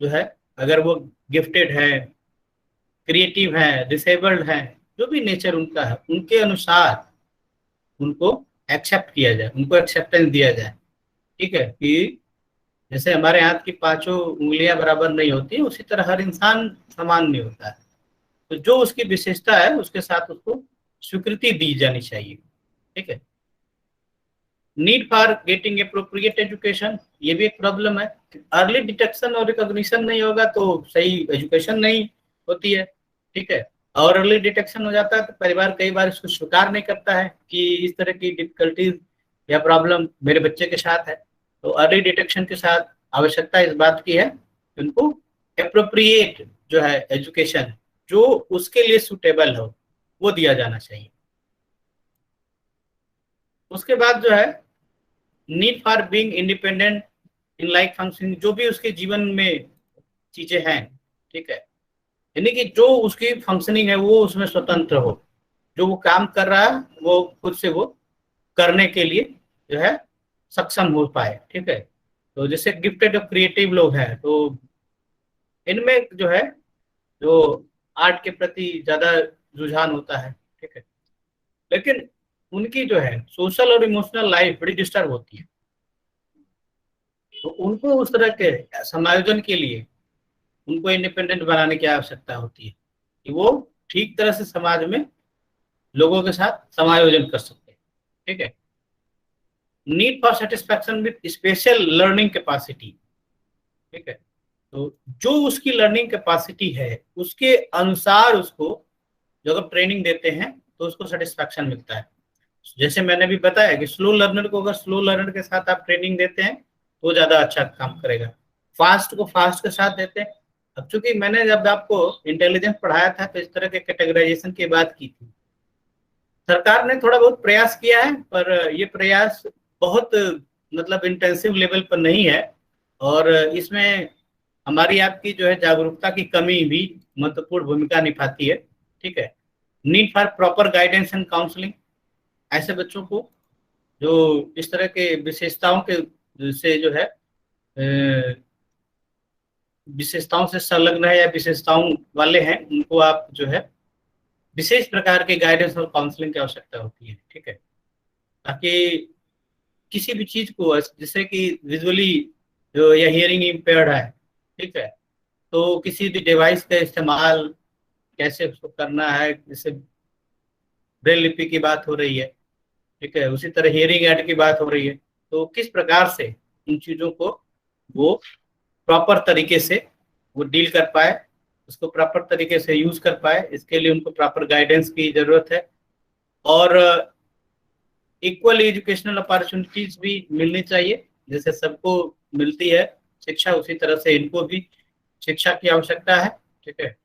जो है, अगर वो गिफ्टेड है, क्रिएटिव है, डिसेबल्ड है, जो भी नेचर उनका है, उनके अनुसार उनको एक्सेप्ट किया जाए, उनको एक्सेप्टेंस दिया जाए। ठीक है, कि जैसे हमारे हाथ की पांचों उंगलियां बराबर नहीं होती, उसी तरह हर इंसान समान नहीं होता है। तो जो उसकी विशेषता है उसके साथ उसको स्वीकृति दी जानी चाहिए। ठीक है, need for getting appropriate education, ये भी एक प्रॉब्लम है। अर्ली डिटेक्शन और रिकॉग्निशन नहीं होगा तो सही एजुकेशन नहीं होती है। ठीक है, और अर्ली डिटेक्शन हो जाता है तो परिवार कई बार इसको स्वीकार नहीं करता है कि इस तरह की डिफिकल्टीज या प्रॉब्लम मेरे बच्चे के साथ है। तो अर्ली डिटेक्शन के साथ आवश्यकता इस बात की है कि उनको अप्रोप्रिएट जो है एजुकेशन, जो उसके लिए सुटेबल हो, वो दिया जाना चाहिए। उसके बाद जो है need for being independent in life functioning, जो भी उसके जीवन में चीजें हैं। ठीक है, यानी कि जो उसकी फंक्शनिंग है वो उसमें स्वतंत्र हो, जो वो काम कर रहा है वो खुद से वो करने के लिए जो है सक्षम हो पाए। ठीक है, तो जैसे गिफ्टेड और क्रिएटिव लोग हैं तो इनमें जो है, जो आर्ट के प्रति ज्यादा रुझान होता है। ठीक है, लेकिन उनकी जो है सोशल और इमोशनल लाइफ बड़ी डिस्टर्ब होती है। तो उनको उस तरह के समायोजन के लिए उनको इंडिपेंडेंट बनाने की आवश्यकता होती है कि वो ठीक तरह से समाज में लोगों के साथ समायोजन कर सकते हैं। ठीक है, need for satisfaction with special learning capacity. ठीक है, तो जो उसकी लर्निंग कैपेसिटी है उसके अनुसार उसको जो अगर ट्रेनिंग देते हैं तो उसको सेटिस्फैक्शन मिलता है। जैसे मैंने भी बताया कि स्लो लर्नर को अगर स्लो लर्नर के साथ आप ट्रेनिंग देते हैं तो ज्यादा अच्छा काम करेगा। फास्ट को फास्ट के साथ देते हैं। अब चूंकि मैंने जब आपको इंटेलिजेंस पढ़ाया था तो इस तरह के कैटेगराइजेशन की बात की थी। सरकार ने थोड़ा बहुत प्रयास किया है, पर ये प्रयास बहुत मतलब इंटेंसिव लेवल पर नहीं है, और इसमें हमारी आपकी जो है जागरूकता की कमी भी महत्वपूर्ण भूमिका निभाती है। ठीक है, need for proper guidance and counselling, ऐसे बच्चों को जो इस तरह के विशेषताओं के से जो है विशेषताओं से संलग्न है या विशेषताओं वाले हैं, उनको आप जो है विशेष प्रकार के गाइडेंस और काउंसलिंग की आवश्यकता होती है। ठीक है, ताकि किसी भी चीज को, जैसे कि विजुअली जो या हियरिंग इम्पेयर्ड है, ठीक है, तो किसी भी डिवाइस का इस्तेमाल कैसे उसको करना है, जैसे ब्रेल लिपि की बात हो रही है। ठीक है, उसी तरह हियरिंग एड की बात हो रही है, तो किस प्रकार से इन चीजों को वो प्रॉपर तरीके से वो डील कर पाए, उसको प्रॉपर तरीके से यूज कर पाए, इसके लिए उनको प्रॉपर गाइडेंस की जरूरत है। और इक्वल एजुकेशनल अपॉर्चुनिटीज भी मिलनी चाहिए, जैसे सबको मिलती है शिक्षा, उसी तरह से इनको भी शिक्षा की आवश्यकता है। ठीक है,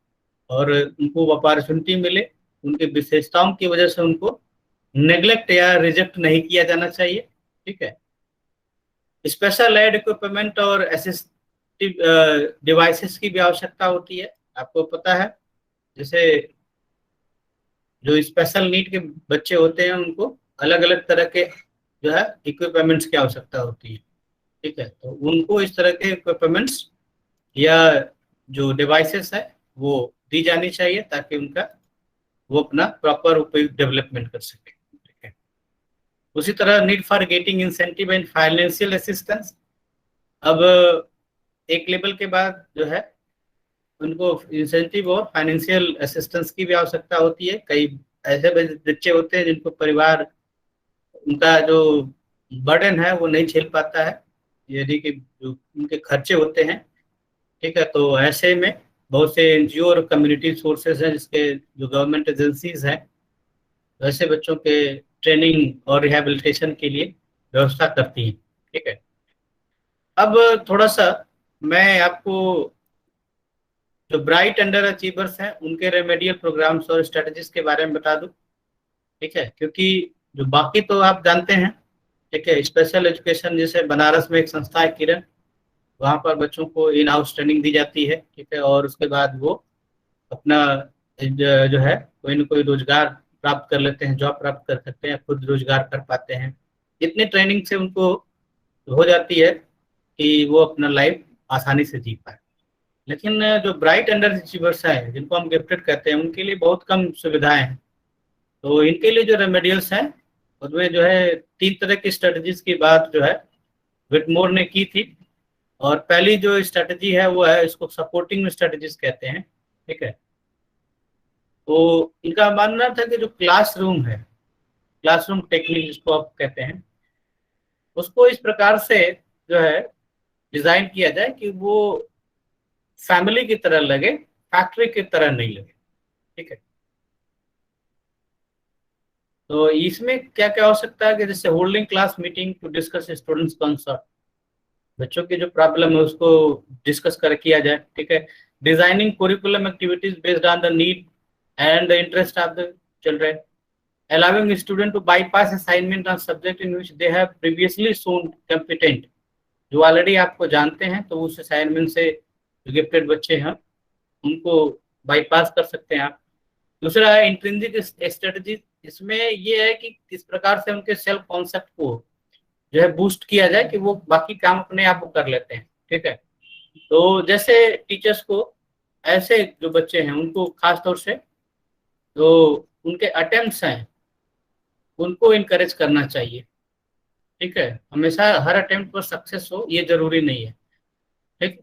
और उनको अपॉर्चुनिटी मिले, उनकी विशेषताओं की वजह से उनको नेग्लेक्ट या रिजेक्ट नहीं किया जाना चाहिए। ठीक है, स्पेशल एड इक्विपमेंट और असिस्टिव डिवाइसेस की भी आवश्यकता होती है। आपको पता है, जैसे जो स्पेशल नीड के बच्चे होते हैं उनको अलग अलग तरह के जो है इक्विपमेंट्स की आवश्यकता होती है। ठीक है, तो उनको इस तरह के इक्विपमेंट्स या जो डिवाइसेस है वो दी जानी चाहिए, ताकि उनका वो अपना प्रॉपर उपयोग डेवलपमेंट कर सके। ठीक है, उसी तरह need for getting incentive and financial assistance. अब एक लेवल के बाद जो है उनको इंसेंटिव और फाइनेंशियल असिस्टेंस की भी आवश्यकता होती है। कई ऐसे बच्चे होते हैं जिनको परिवार, उनका जो बर्डन है वो नहीं झेल पाता है, यदि कि जो उनके खर्चे होते हैं, ठीक है, तो ऐसे में बहुत से एनजीओ और कम्युनिटी सोर्सेज हैं, जिसके जो गवर्नमेंट एजेंसीज हैं, वैसे बच्चों के ट्रेनिंग और रिहैबिलिटेशन के लिए व्यवस्था करती हैं। ठीक है, अब थोड़ा सा मैं आपको जो ब्राइट अंडर अचीवर्स हैं उनके रेमेडियल प्रोग्राम्स और स्ट्रेटजीज के बारे में बता दूं। ठीक है, क्योंकि जो बाकी तो आप जानते हैं, ठीक है, स्पेशल एजुकेशन जैसे बनारस में एक संस्था है किरण, वहाँ पर बच्चों को इन हाउस ट्रेनिंग दी जाती है। ठीक है, और उसके बाद वो अपना जो है कोई ना कोई रोजगार प्राप्त कर लेते हैं, जॉब प्राप्त कर सकते हैं, खुद रोजगार कर पाते हैं। इतनी ट्रेनिंग से उनको हो जाती है कि वो अपना लाइफ आसानी से जी पाए। लेकिन जो ब्राइट अंडर अचीवर्स हैं, जिनको हम गिफ्टेड कहते हैं, उनके लिए बहुत कम सुविधाएं हैं। तो इनके लिए जो रेमेडियल्स हैं, उसमें जो है 3 तरह की स्ट्रेटजीज की बात जो है विटमोर ने की थी। और पहली जो स्ट्रेटजी है वो है, इसको सपोर्टिंग स्ट्रेटजीज कहते हैं। ठीक है, तो इनका मानना था कि जो क्लासरूम है, क्लासरूम टेक्निक जिसको आप कहते हैं, उसको इस प्रकार से जो है डिजाइन किया जाए कि वो फैमिली की तरह लगे, फैक्ट्री की तरह नहीं लगे। ठीक है, तो इसमें क्या क्या हो सकता है कि जैसे holding class meeting to discuss students concern, बच्चों की जो प्रॉब्लम है उसको डिस्कस कर किया जाए। ठीक है, designing curriculum activities based on the need and the interest of the children, allowing student to bypass assignment on subject in which they have previously shown competent, जो ऑलरेडी आपको जानते हैं, तो उस असाइनमेंट से जो गिफ्टेड बच्चे हैं उनको बाईपास कर सकते हैं आप। दूसरा है इंट्रिंसिक स्ट्रेटजी, इसमें ये है कि किस प्रकार से उनके सेल्फ कॉन्सेप्ट को जो है बूस्ट किया जाए कि वो बाकी काम अपने आप वो कर लेते हैं। ठीक है, तो जैसे टीचर्स को ऐसे जो बच्चे हैं उनको खास तौर से जो उनके अटेम्प्ट्स हैं उनको इनकरेज करना चाहिए। ठीक है, हमेशा हर अटेम्प्ट पर सक्सेस हो ये जरूरी नहीं है। ठीक,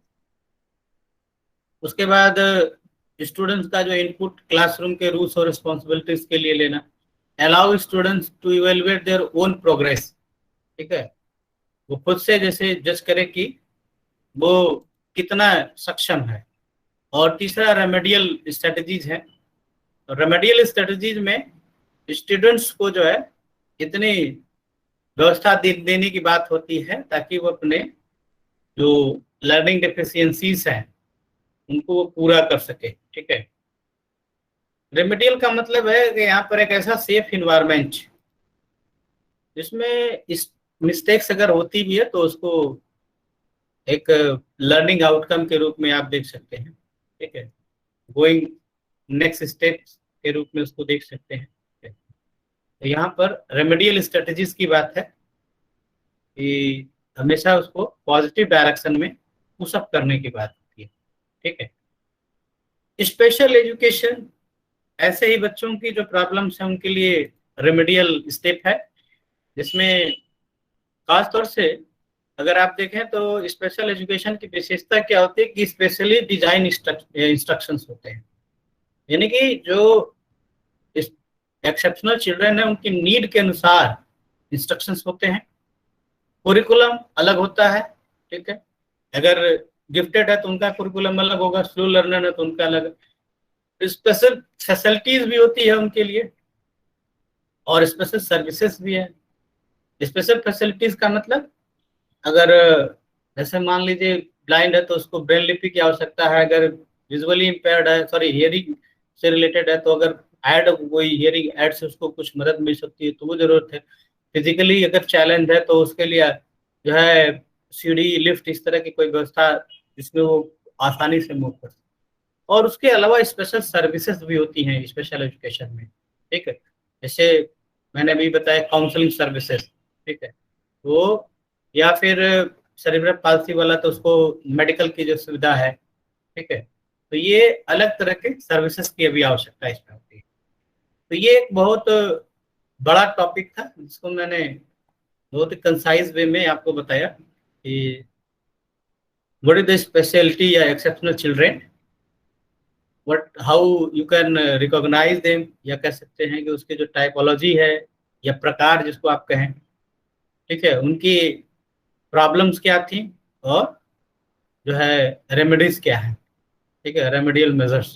उसके बाद स्टूडेंट्स का जो इनपुट क्लासरूम के रूल्स और रिस्पॉन्सिबिलिटीज के लिए लेना, allow students to evaluate their own progress. ठीक है, वो खुद से जैसे जज करे कि वो कितना सक्षम है। और तीसरा रेमेडियल स्ट्रेटजीज है। रेमेडियल स्ट्रेटजीज में स्टूडेंट्स को जो है इतनी व्यवस्था देने की बात होती है ताकि वो अपने जो लर्निंग डेफिशिएंसीज हैं उनको वो पूरा कर सके। ठीक है, रेमेडियल का मतलब है कि यहाँ पर एक ऐसा सेफ इन्वायरमेंट जिसमें इस मिस्टेक्स अगर होती भी है तो उसको एक लर्निंग आउटकम के रूप में आप देख सकते हैं। ठीक है, गोइंग नेक्स्ट स्टेप के रूप में उसको देख सकते हैं। तो यहाँ पर रेमेडियल स्ट्रेटजीज की बात है कि हमेशा उसको पॉजिटिव डायरेक्शन में पुशअप करने की बात होती है। ठीक है, स्पेशल एजुकेशन, ऐसे ही बच्चों की जो प्रॉब्लम्स हैं उनके लिए रेमेडियल स्टेप है, जिसमें खास तौर से अगर आप देखें तो स्पेशल एजुकेशन की विशेषता क्या होती है कि स्पेशली डिजाइन इंस्ट्रक्शंस होते हैं। यानी कि जो एक्सेप्शनल चिल्ड्रन है उनकी नीड के अनुसार इंस्ट्रक्शंस होते हैं, कुरिकुलम अलग होता है। ठीक है, अगर गिफ्टेड है तो उनका कुरिकुलम अलग होगा, स्लो लर्नर है तो उनका अलग। स्पेशल फैसिलिटीज भी होती है उनके लिए और स्पेशल सर्विसेज भी है। स्पेशल फैसिलिटीज का मतलब, अगर जैसे मान लीजिए ब्लाइंड है तो उसको ब्रेन लिपि की आवश्यकता है, अगर विजुअली इम्पेयर्ड है, सॉरी हियरिंग से रिलेटेड है, तो अगर ऐड कोई हियरिंग ऐड से उसको कुछ मदद मिल सकती है तो वो जरूरत है। फिजिकली अगर चैलेंज है तो उसके लिए जो है सीढ़ी लिफ्ट इस तरह की कोई व्यवस्था जिसमें वो आसानी से मूव कर सके। और उसके अलावा स्पेशल सर्विसेज भी होती हैं स्पेशल एजुकेशन में। ठीक है, जैसे मैंने अभी बताया काउंसलिंग सर्विसेज। ठीक है, वो या फिर सेरिब्रल पाल्सी वाला तो उसको मेडिकल की जो सुविधा है। ठीक है, तो ये अलग तरह के सर्विसेज की अभी आवश्यकता इसमें होती है। तो ये एक बहुत बड़ा टॉपिक था जिसको मैंने बहुत ही कंसाइज वे में आपको बताया कि व्हाट इज द स्पेशलिटी या exceptional children, what how you can recognise them, या कह सकते हैं कि उसकी जो टाइपोलॉजी है या प्रकार जिसको आप कहें। ठीक है, उनकी प्रॉब्लम्स क्या थी और जो है रेमेडीज क्या है, ठीक है, रेमेडियल मेजर्स।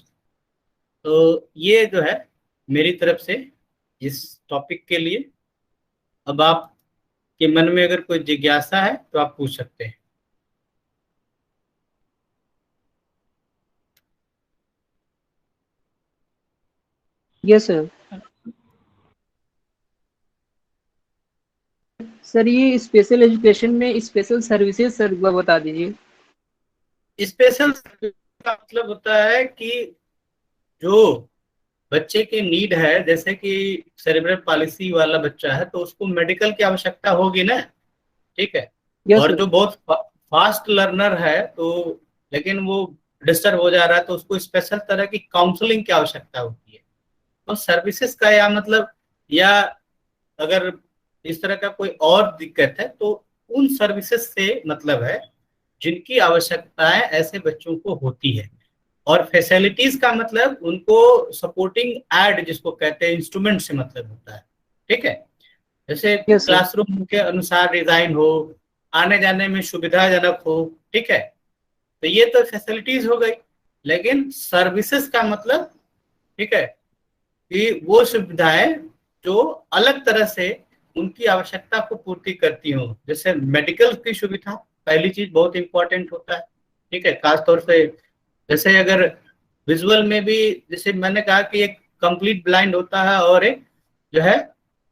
तो ये जो है मेरी तरफ से इस टॉपिक के लिए। अब आपके मन में अगर कोई जिज्ञासा है तो आप पूछ सकते हैं। Yes sir. सर ये स्पेशल एजुकेशन में स्पेशल सर्विसेज सर बता दीजिए। स्पेशल का मतलब होता है कि जो बच्चे की नीड है, जैसे कि सेरेब्रल पॉलिसी वाला बच्चा है तो उसको मेडिकल की आवश्यकता होगी ना, ठीक है। यस और सर। जो बहुत फास्ट लर्नर है तो लेकिन वो डिस्टर्ब हो जा रहा है तो उसको स्पेशल तरह की काउंसलिंग की आवश्यकता होती है। तो सर्विसेज का या मतलब, या अगर इस तरह का कोई और दिक्कत है तो उन सर्विसेज से मतलब है जिनकी आवश्यकताएं ऐसे बच्चों को होती है। और फैसिलिटीज का मतलब उनको सपोर्टिंग एड जिसको कहते हैं इंस्ट्रूमेंट से मतलब होता है, ठीक है। जैसे यस सर। क्लासरूम के अनुसार डिजाइन हो, आने जाने में सुविधाजनक हो, ठीक है। तो ये तो फैसिलिटीज हो गई। लेकिन सर्विसेज का मतलब, ठीक है, कि वो सुविधाएं जो अलग तरह से उनकी आवश्यकता को पूर्ति करती हो। जैसे मेडिकल की सुविधा पहली चीज बहुत इंपॉर्टेंट होता है, ठीक है। खासतौर से जैसे अगर विजुअल में भी, जैसे मैंने कहा कि एक कंप्लीट ब्लाइंड होता है और एक जो है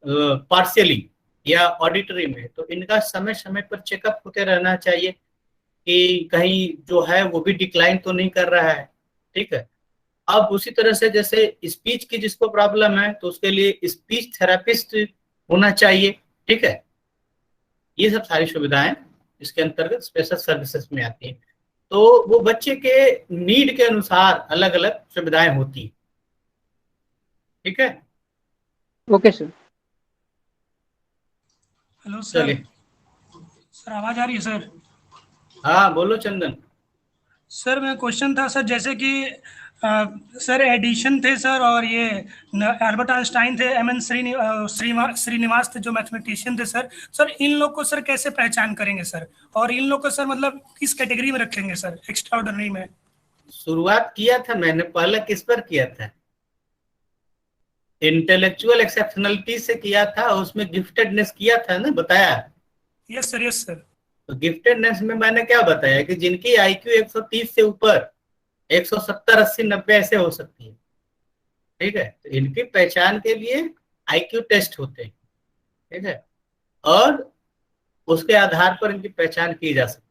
पार्शियली या ऑडिटरी में, तो इनका समय समय पर चेकअप होते रहना चाहिए कि कहीं जो है वो भी डिक्लाइन तो नहीं कर रहा है, ठीक है। अब उसी तरह से जैसे स्पीच की जिसको प्रॉब्लम है तो उसके लिए स्पीच थेरेपिस्ट होना चाहिए, ठीक है। ये सब सारी सुविधाएं इसके अंतर्गत स्पेशल सर्विसेज में आती हैं। तो वो बच्चे के नीड के अनुसार अलग अलग सुविधाएं होती हैं, ठीक है। Okay sir. Hello sir. चलिए। सर आवाज़ आ रही है सर? हाँ बोलो चंदन। सर मैं क्वेश्चन था सर, जैसे कि सर एडिशन थे सर, और ये एल्बर्ट आइंस्टाइन थे, एम एन श्रीनिवास थे जो मैथमेटिशियन थे सर। सर इन लोग को सर कैसे पहचान करेंगे सर, और इन लोग को सर मतलब किस कैटेगरी में रखेंगे सर, एक्स्ट्रा ऑर्डिनरी में? शुरुआत किया था मैंने, पहले किस पर किया था? इंटेलेक्चुअल एक्सेप्शनलिटी से किया था, उसमें गिफ्टेडनेस किया था ना, बताया। Yes sir, yes sir. तो गिफ्टेडनेस में मैंने क्या बताया कि जिनकी आईक्यू 130 से ऊपर 170 80 90 ऐसे हो सकती है, ठीक है। तो इनकी पहचान के लिए आईक्यू टेस्ट होते हैं, ठीक है, और उसके आधार पर इनकी पहचान की जा सकती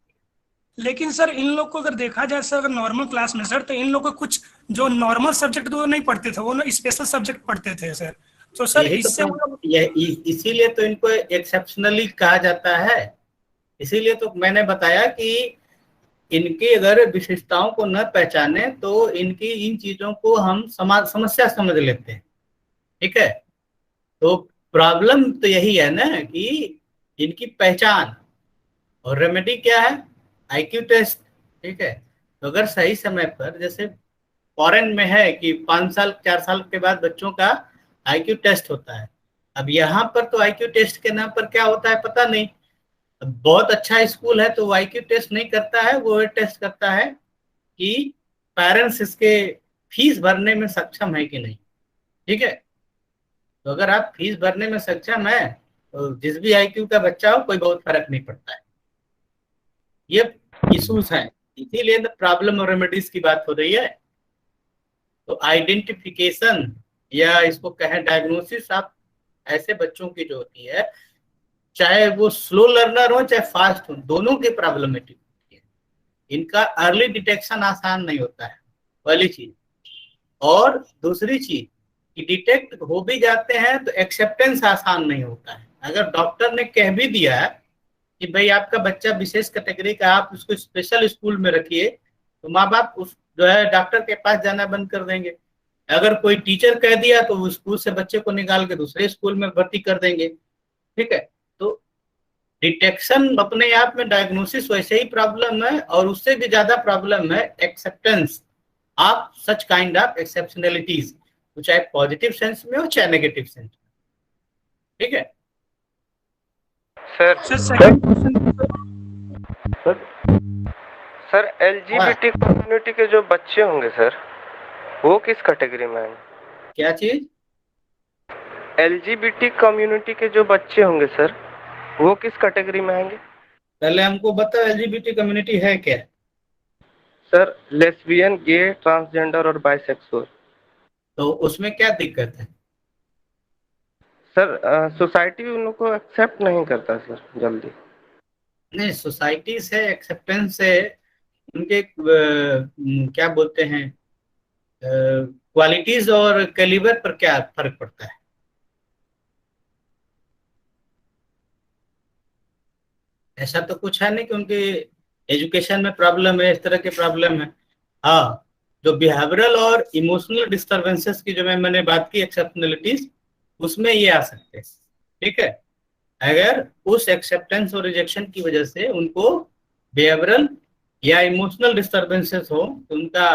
लेकिन सर इन लोग को अगर देखा जाए सर, अगर नॉर्मल क्लास में सर, तो इन लोग को कुछ जो नॉर्मल सब्जेक्ट वो नहीं पढ़ते थे, वो ना स्पेशल सब्जेक्ट पढ़ते थे सर। तो है। सर इससे वो लोग। इसीलिए तो इनको एक्सेप्शनली कहा जाता है। इसीलिए तो मैंने बताया कि इनकी अगर विशेषताओं को न पहचाने तो इनकी इन चीजों को हम समस्या समझ लेते हैं, ठीक है। तो प्रॉब्लम तो यही है ना कि इनकी पहचान, और रेमेडी क्या है? आईक्यू टेस्ट, ठीक है। तो अगर सही समय पर, जैसे फॉरेन में है कि 5 साल 4 साल के बाद बच्चों का आईक्यू टेस्ट होता है। अब यहाँ पर तो आईक्यू टेस्ट के नाम पर क्या होता है पता नहीं। अब बहुत अच्छा स्कूल है तो वो आईक्यू टेस्ट नहीं करता है, वो टेस्ट करता है कि पेरेंट्स इसके फीस भरने में सक्षम है कि नहीं, ठीक है। तो अगर आप फीस भरने में सक्षम है तो जिस भी आईक्यू का बच्चा हो कोई बहुत फर्क नहीं पड़ता है। ये इशूज हैं, इसीलिए तो प्रॉब्लम और रेमेडीज की बात हो रही है। तो आइडेंटिफिकेशन या इसको कहें डायग्नोसिस, आप ऐसे बच्चों की जो होती है, चाहे वो स्लो लर्नर हो चाहे फास्ट हो, दोनों की प्रॉब्लमेटिक होती है। इनका अर्ली डिटेक्शन आसान नहीं होता है, पहली चीज। और दूसरी चीज कि डिटेक्ट हो भी जाते हैं तो एक्सेप्टेंस आसान नहीं होता है। अगर डॉक्टर ने कह भी दिया है कि भाई आपका बच्चा विशेष कैटेगरी का, आप उसको स्पेशल स्कूल में रखिए, तो माँ बाप उस जो है डॉक्टर के पास जाना बंद कर देंगे। अगर कोई टीचर कह दिया तो वो स्कूल से बच्चे को निकाल के दूसरे स्कूल में भर्ती कर देंगे, ठीक है। तो डिटेक्शन अपने आप में डायग्नोसिस वैसे ही प्रॉब्लम है, और उससे भी ज्यादा प्रॉब्लम है acceptance of such kind of exceptionalities, तो चाहे पॉजिटिव सेंस में हो चाहे नेगेटिव सेंस में, ठीक है। Sir second question sir sir LGBT community के जो बच्चे होंगे सर, वो किस कैटेगरी में आएंगे? क्या चीज? एलजीबीटी कम्युनिटी के जो बच्चे होंगे सर, वो किस कैटेगरी में आएंगे? पहले हमको बताओ एलजीबीटी कम्युनिटी है क्या? सर लेस्बियन, गे, ट्रांसजेंडर और बाइसेक्सुअल। तो उसमें क्या दिक्कत है? सर सोसाइटी उन लोग को एक्सेप्ट नहीं करता सर जल्दी। नहीं, सोसाइटी से एक्सेप्टेंस से उनके क्या बोलते हैं, क्वालिटीज और कैलिबर पर क्या फर्क पड़ता है? ऐसा तो कुछ है नहीं कि उनके एजुकेशन में प्रॉब्लम है, इस तरह के प्रॉब्लम है। हाँ, जो बिहेवियरल और इमोशनल डिस्टर्बेंसेस की जो मैंने बात की, एक्सेप्शनलिटीज, उसमें ये आ सकते हैं। ठीक है, अगर उस एक्सेप्टेंस और रिजेक्शन की वजह से उनको बिहेवियरल या इमोशनल डिस्टर्बेंसेस हो, तो उनका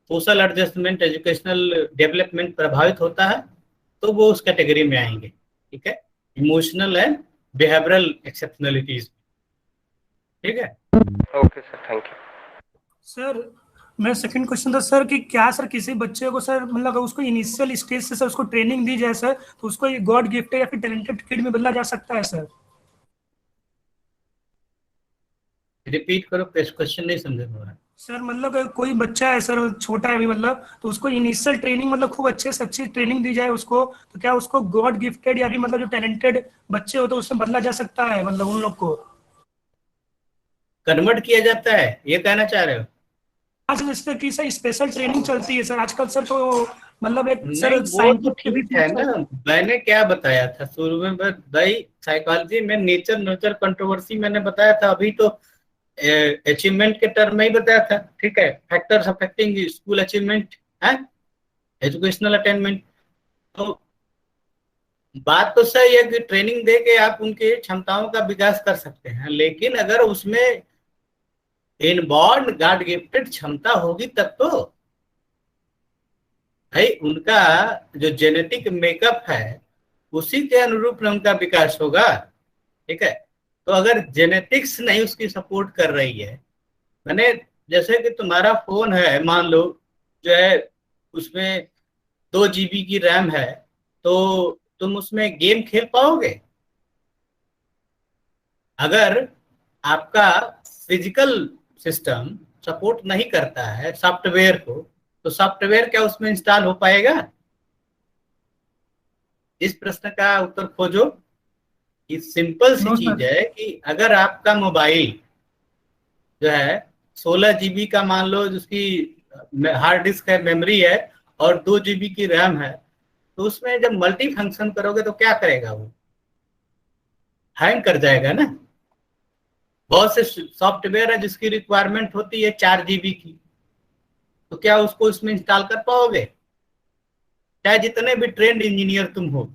सोशल एडजस्टमेंट, एजुकेशनल डेवलपमेंट प्रभावित होता है, तो वो उस कैटेगरी में आएंगे। ठीक है, इमोशनल एंड बिहेवियरल एक्सेप्शनलिटीज। ठीक है, okay sir, thank you. Sir मेरा सेकंड क्वेश्चन था सर कि क्या सर किसी बच्चे को सर मतलब अगर उसको इनिशियल स्टेज से सर उसको ट्रेनिंग दी जाए सर, तो उसको ये गॉड गिफ्टेड या फिर टैलेंटेड किड में बदला जा सकता है सर? रिपीट करो, क्वेश्चन नहीं समझ में आ रहा। सर मतलब अगर कोई बच्चा है सर, छोटा है अभी मतलब, तो उसको इनिशियल ट्रेनिंग मतलब खूब अच्छे से अच्छी ट्रेनिंग दी जाए उसको, तो क्या उसको गॉड गिफ्टेड या फिर मतलब जो टैलेंटेड बच्चे होते हैं उसमें बदला जा सकता है मतलब उन लोग को? कन्वर्ट किया जाता है, ये कहना चाह रहे हो? हाँ सर, जैसे कि सर स्पेशल ट्रेनिंग चलती है सर आजकल सर, तो मतलब एक नहीं, सर वो तो साइंटिस्ट भी ठीक है ना। मैंने क्या बताया था शुरू में, भाई साइकोलॉजी में नेचर नर्चर कंट्रोवर्सी मैंने बताया था, अभी तो अचीवमेंट के टर्म में ही बताया था। ठीक है, फैक्टर्स अफेक्टिंग स्कूल अचीवमेंट है, एजुकेशनल अटेनमेंट। तो बात तो सही है कि ट्रेनिंग दे के आप उनकी क्षमताओं का विकास कर सकते हैं, लेकिन अगर उसमें इनबॉर्न गॉड गिफ्टेड क्षमता होगी तब तो भाई उनका जो जेनेटिक मेकअप है उसी के अनुरूप में उनका विकास होगा। ठीक है, तो अगर जेनेटिक्स नहीं उसकी सपोर्ट कर रही है, मैंने जैसे कि तुम्हारा फोन है मान लो, जो है उसमें 2 GB की रैम है, तो तुम उसमें गेम खेल पाओगे? अगर आपका फिजिकल सिस्टम सपोर्ट नहीं करता है सॉफ्टवेयर को, तो सॉफ्टवेयर क्या उसमें इंस्टॉल हो पाएगा? इस प्रश्न का उत्तर खोजो। कि सिंपल सी नो चीज सर। है कि अगर आपका मोबाइल जो है 16 GB का मान लो, जिसकी हार्ड डिस्क है, मेमोरी है, और 2 GB की रैम है, तो उसमें जब मल्टी फंक्शन करोगे तो क्या करेगा? वो हैंग कर जाएगा ना। बहुत से सॉफ्टवेयर है जिसकी रिक्वायरमेंट होती है 4 GB की, तो क्या उसको इसमें इंस्टॉल कर पाओगे? चाहे जितने भी ट्रेंड इंजीनियर तुम हो,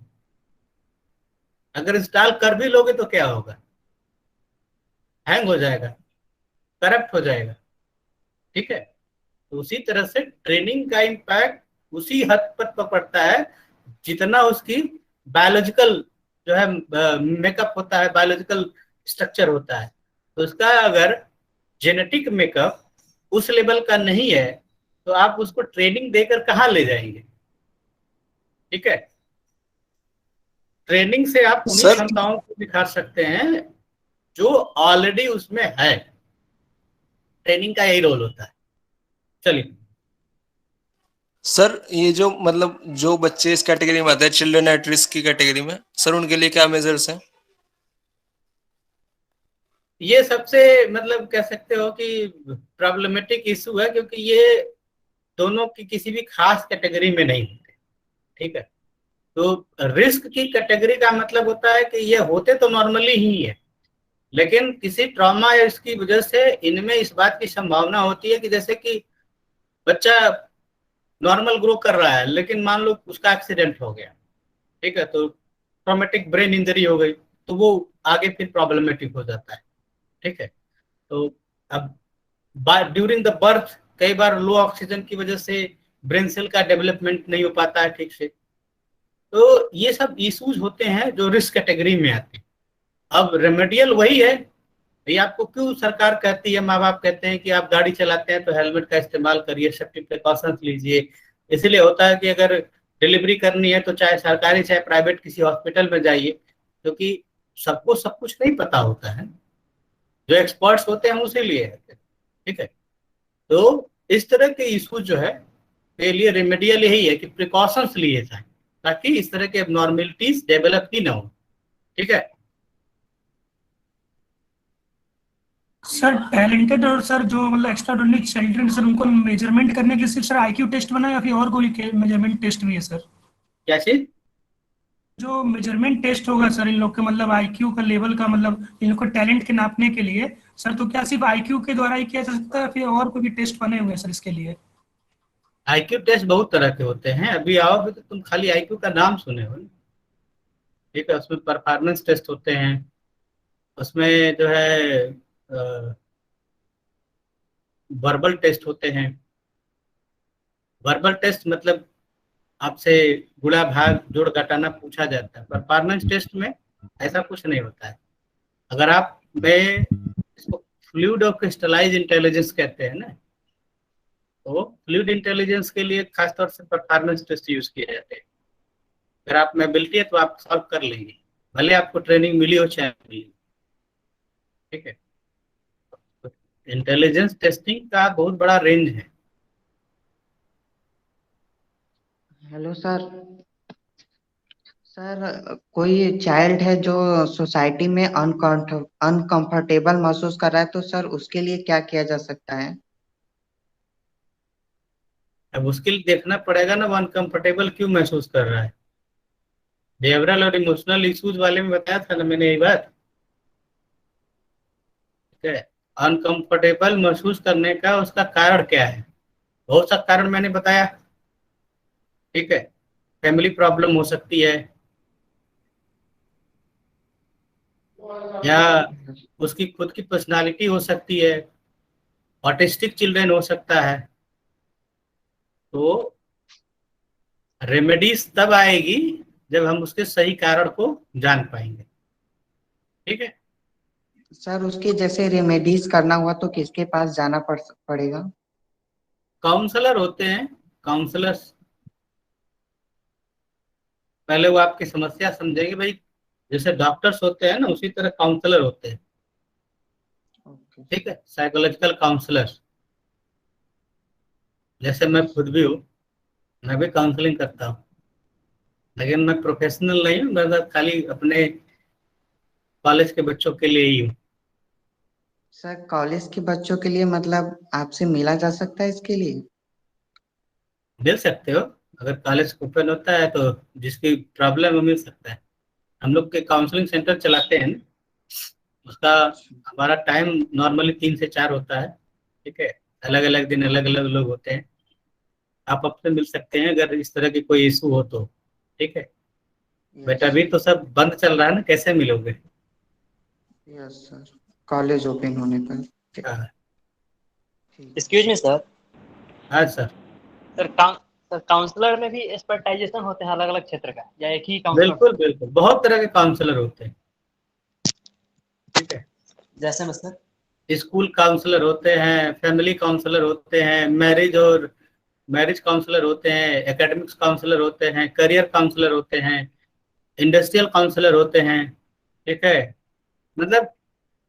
अगर इंस्टॉल कर भी लोगे तो क्या होगा? हैंग हो जाएगा, करप्ट हो जाएगा। ठीक है, तो उसी तरह से ट्रेनिंग का इम्पैक्ट उसी हद पर पड़ता है जितना उसकी बायोलॉजिकल जो है मेकअप होता है, बायोलॉजिकल स्ट्रक्चर होता है। तो उसका अगर जेनेटिक मेकअप उस लेवल का नहीं है, तो आप उसको ट्रेनिंग देकर कहाँ ले जाएंगे? ठीक है, ट्रेनिंग से आप उन्हीं सर क्षमताओं को दिखा सकते हैं जो ऑलरेडी उसमें है। ट्रेनिंग का यही रोल होता है। चलिए, सर ये जो मतलब जो बच्चे इस कैटेगरी में आते हैं, चिल्ड्रन एट रिस्क की कैटेगरी में, सर उनके लिए क्या मेजर्स हैं? ये सबसे मतलब कह सकते हो कि प्रॉब्लमेटिक इशू है, क्योंकि ये दोनों की किसी भी खास कैटेगरी में नहीं होते। ठीक है, तो रिस्क की कैटेगरी का मतलब होता है कि ये होते तो नॉर्मली ही है, लेकिन किसी ट्रॉमा या इसकी वजह से इनमें इस बात की संभावना होती है कि जैसे कि बच्चा नॉर्मल ग्रो कर रहा है, लेकिन मान लो उसका एक्सीडेंट हो गया, ठीक है, तो ट्रॉमेटिक ब्रेन इंजरी हो गई, तो वो आगे फिर प्रॉब्लमेटिक हो जाता है। ठीक है, तो अब ड्यूरिंग द बर्थ कई बार लो ऑक्सीजन की वजह से ब्रेन सेल का डेवलपमेंट नहीं हो पाता है ठीक से। तो ये सब इश्यूज होते हैं जो रिस्क कैटेगरी में आते हैं। अब रेमेडियल वही है भाई आपको क्यों सरकार कहती है, माँ बाप कहते हैं कि आप गाड़ी चलाते हैं तो हेलमेट का इस्तेमाल करिए, सेफ्टी प्रिकॉशंस लीजिए। इसीलिए होता है कि अगर डिलीवरी करनी है तो चाहे सरकारी चाहे प्राइवेट किसी हॉस्पिटल में जाइए, क्योंकि सबको सब कुछ नहीं पता होता है, जो एक्सपर्ट्स होते हैं उसी लिए है। ठीक है, तो इस तरह के इशू जो है के लिए रेमेडियल यही है कि प्रिकॉशंस लिए जाए ताकि इस तरह के एबनॉर्मेलिटीज डेवलप ही ना हो। ठीक है सर, टैलेंटेड और सर जो मतलब एक्स्ट्रा ऑर्डिनरी चिल्ड्रन सर, उनको मेजरमेंट करने के लिए सिर्फ सर आईक्यू टेस्ट बना या फिर और कोई मेजरमेंट टेस्ट भी है सर? क्या चीज? जो मेजरमेंट टेस्ट होगा सर इन लोग के मतलब आईक्यू का लेवल का, मतलब इन लोग को टैलेंट के नापने के लिए सर, तो क्या सिर्फ आईक्यू के द्वारा ही किया जा सकता है, फिर और कोई भी टेस्ट बने हुए हैं सर इसके लिए? आईक्यू टेस्ट बहुत तरह के होते हैं, अभी आओगे तो तुम खाली आईक्यू का नाम सुने हो ना। ठीक है, उसमें परफॉर्मेंस टेस्ट होते हैं, उसमें जो है वर्बल टेस्ट होते हैं। वर्बल टेस्ट मतलब आपसे गुणा भाग जोड़ घटाना पूछा जाता है। परफॉर्मेंस टेस्ट में ऐसा कुछ नहीं होता है। अगर आप में इसको फ्लूइड और क्रिस्टलाइज इंटेलिजेंस कहते हैं ना, तो फ्लूइड इंटेलिजेंस के लिए खासतौर से परफॉर्मेंस टेस्ट यूज किए जाते हैं। अगर आप में एबिलिटी है तो आप सॉल्व कर लेंगे, भले आपको ट्रेनिंग मिली हो चाहे मिली। ठीक है, इंटेलिजेंस टेस्टिंग का बहुत बड़ा रेंज है। Hello sir. सर, कोई चाइल्ड है जो सोसाइटी में अनकंफर्टेबल महसूस कर रहा है, तो सर उसके लिए क्या किया जा सकता है? अब मुश्किल देखना पड़ेगा ना, वो अनकंफर्टेबल क्यों महसूस कर रहा है। बिहेवियरल और इमोशनल इश्यूज वाले में बताया था ना मैंने यही बात। ठीक है, अनकंफर्टेबल महसूस करने का उसका कारण क्या है, बहुत सा कारण मैंने बताया। ठीक है, फैमिली प्रॉब्लम हो सकती है, या उसकी खुद की पर्सनालिटी हो सकती है, ऑटिस्टिक चिल्ड्रन हो सकता है। तो रेमेडीज तब आएगी जब हम उसके सही कारण को जान पाएंगे। ठीक है, सर, उसके जैसे रेमेडीज करना हुआ तो किसके पास जाना पड़ेगा? काउंसलर होते हैं, काउंसलर्स। पहले वो आपकी समस्या समझेंगे भाई, जैसे डॉक्टर्स होते हैं ना उसी तरह काउंसलर होते हैं। ओके। ठीक है, साइकोलॉजिकल काउंसलर, जैसे मैं खुद भी हूँ, मैं भी काउंसलिंग करता हूँ, लेकिन मैं प्रोफेशनल नहीं हूँ, मैं बस खाली अपने कॉलेज के बच्चों के लिए ही हूँ। सर, कॉलेज के बच्चों के लिए मतलब आपसे मिला जा सकता है इसके लिए? मिल सकते हो, अगर कॉलेज ओपन होता है तो जिसकी प्रॉब्लम है मिल सकता है। हम लोग के काउंसलिंग सेंटर चलाते हैं ना, उसका हमारा टाइम नॉर्मली 3 से 4 होता है। ठीक है, अलग अलग दिन अलग अलग लोग होते हैं, आप आपसे मिल सकते हैं अगर इस तरह की कोई इशू हो तो। ठीक है, बट अभी तो सब बंद चल रहा है ना, कैसे मिलोगे? यस सर, कॉलेज ओपन होने पर। हाँ एक्सक्यूज मी सर। हाँ सर, सर काउंसलर में भी एक्सपर्टाइजेशन होते हैं अलग अलग क्षेत्र का, या एक ही काउंसलर? बिल्कुल बिल्कुल, बहुत तरह के काउंसलर होते हैं। ठीक है, जैसे में सर? स्कूल काउंसलर होते हैं, फैमिली काउंसलर होते हैं, मैरिज काउंसलर होते हैं, एकेडमिक्स काउंसलर होते हैं, करियर काउंसलर होते हैं, इंडस्ट्रियल काउंसलर होते हैं। ठीक है, मतलब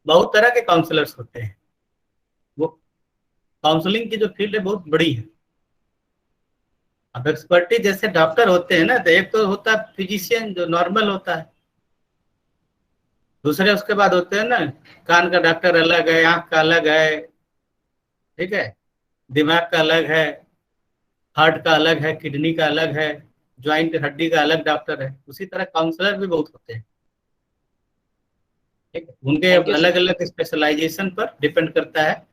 बहुत तरह के काउंसलर्स होते हैं। वो काउंसलिंग की जो फील्ड है बहुत बड़ी है। अब एक्सपर्टी जैसे डॉक्टर होते हैं ना, तो एक तो होता है फिजिशियन जो नॉर्मल होता है, दूसरे उसके बाद होते हैं ना कान का डॉक्टर अलग है, आंख का अलग है, ठीक है, दिमाग का अलग है, हार्ट का अलग है, किडनी का अलग है, ज्वाइंट हड्डी का अलग डॉक्टर है। उसी तरह काउंसलर भी बहुत होते हैं। ठीक है, उनके अलग अलग स्पेशलाइजेशन पर डिपेंड करता है।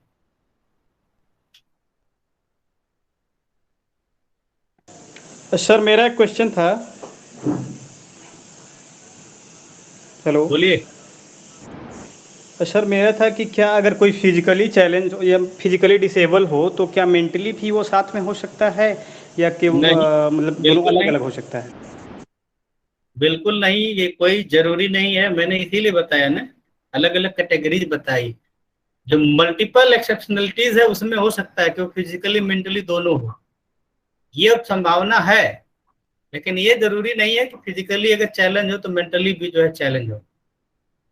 सर, मेरा एक क्वेश्चन था। हेलो, बोलिए। सर मेरा था कि क्या अगर कोई फिजिकली चैलेंज या फिजिकली डिसेबल हो तो क्या मेंटली भी वो साथ में हो सकता है, या कि मतलब दोनों अलग अलग हो सकता है? बिल्कुल नहीं, ये कोई जरूरी नहीं है। मैंने इसीलिए बताया ना, अलग अलग कैटेगरीज बताई। जो मल्टीपल एक्सेप्शनलिटीज है उसमें हो सकता है कि वो फिजिकली मेंटली दोनों हो, ये संभावना है, लेकिन ये जरूरी नहीं है कि फिजिकली अगर चैलेंज हो तो मेंटली भी जो है चैलेंज हो।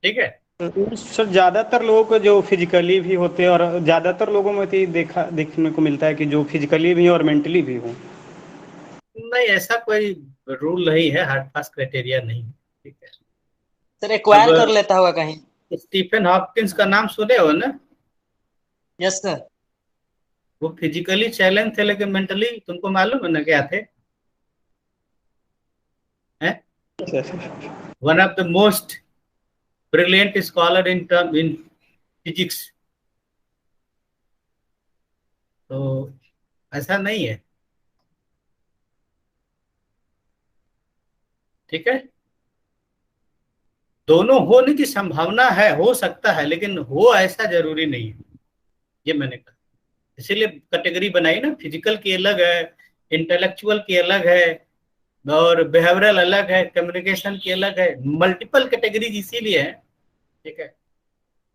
ठीक है सर, ज्यादातर लोगों को जो फिजिकली भी होते हैं और ज्यादातर लोगों में तो ये देखने को मिलता है कि जो फिजिकली भी और मेंटली भी हो। नहीं, ऐसा कोई रूल नहीं है, हार्ड फास्ट क्राइटेरिया नहीं। ठीक है सर एक्वायर अब कर लेता होगा कहीं। स्टीफन हॉपकिंस का नाम सुने हो ना? Yes sir. वो फिजिकली चैलेंज थे लेकिन मेंटली तुमको मालूम है ना क्या थे? One of the most brilliant scholar in physics. तो ऐसा नहीं है। ठीक है, दोनों होने की संभावना है, हो सकता है, लेकिन हो ऐसा जरूरी नहीं है, ये मैंने कहा। इसीलिए कैटेगरी बनाई ना, फिजिकल की अलग है, इंटेलेक्चुअल की अलग है, और बिहेवियरल अलग है, कम्युनिकेशन की अलग है, मल्टीपल कैटेगरीज इसीलिए है। ठीक है,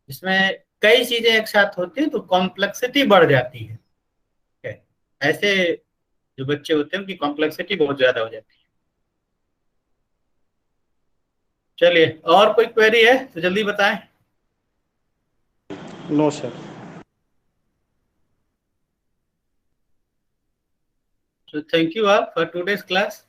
इसमें कई चीजें एक साथ होती है तो कॉम्प्लेक्सिटी बढ़ जाती है। ठीक है, ऐसे जो बच्चे होते हैं उनकी कॉम्प्लेक्सिटी बहुत ज्यादा हो जाती है। चलिए, और कोई क्वेरी है तो जल्दी बताएं। No sir. So thank you all for today's class.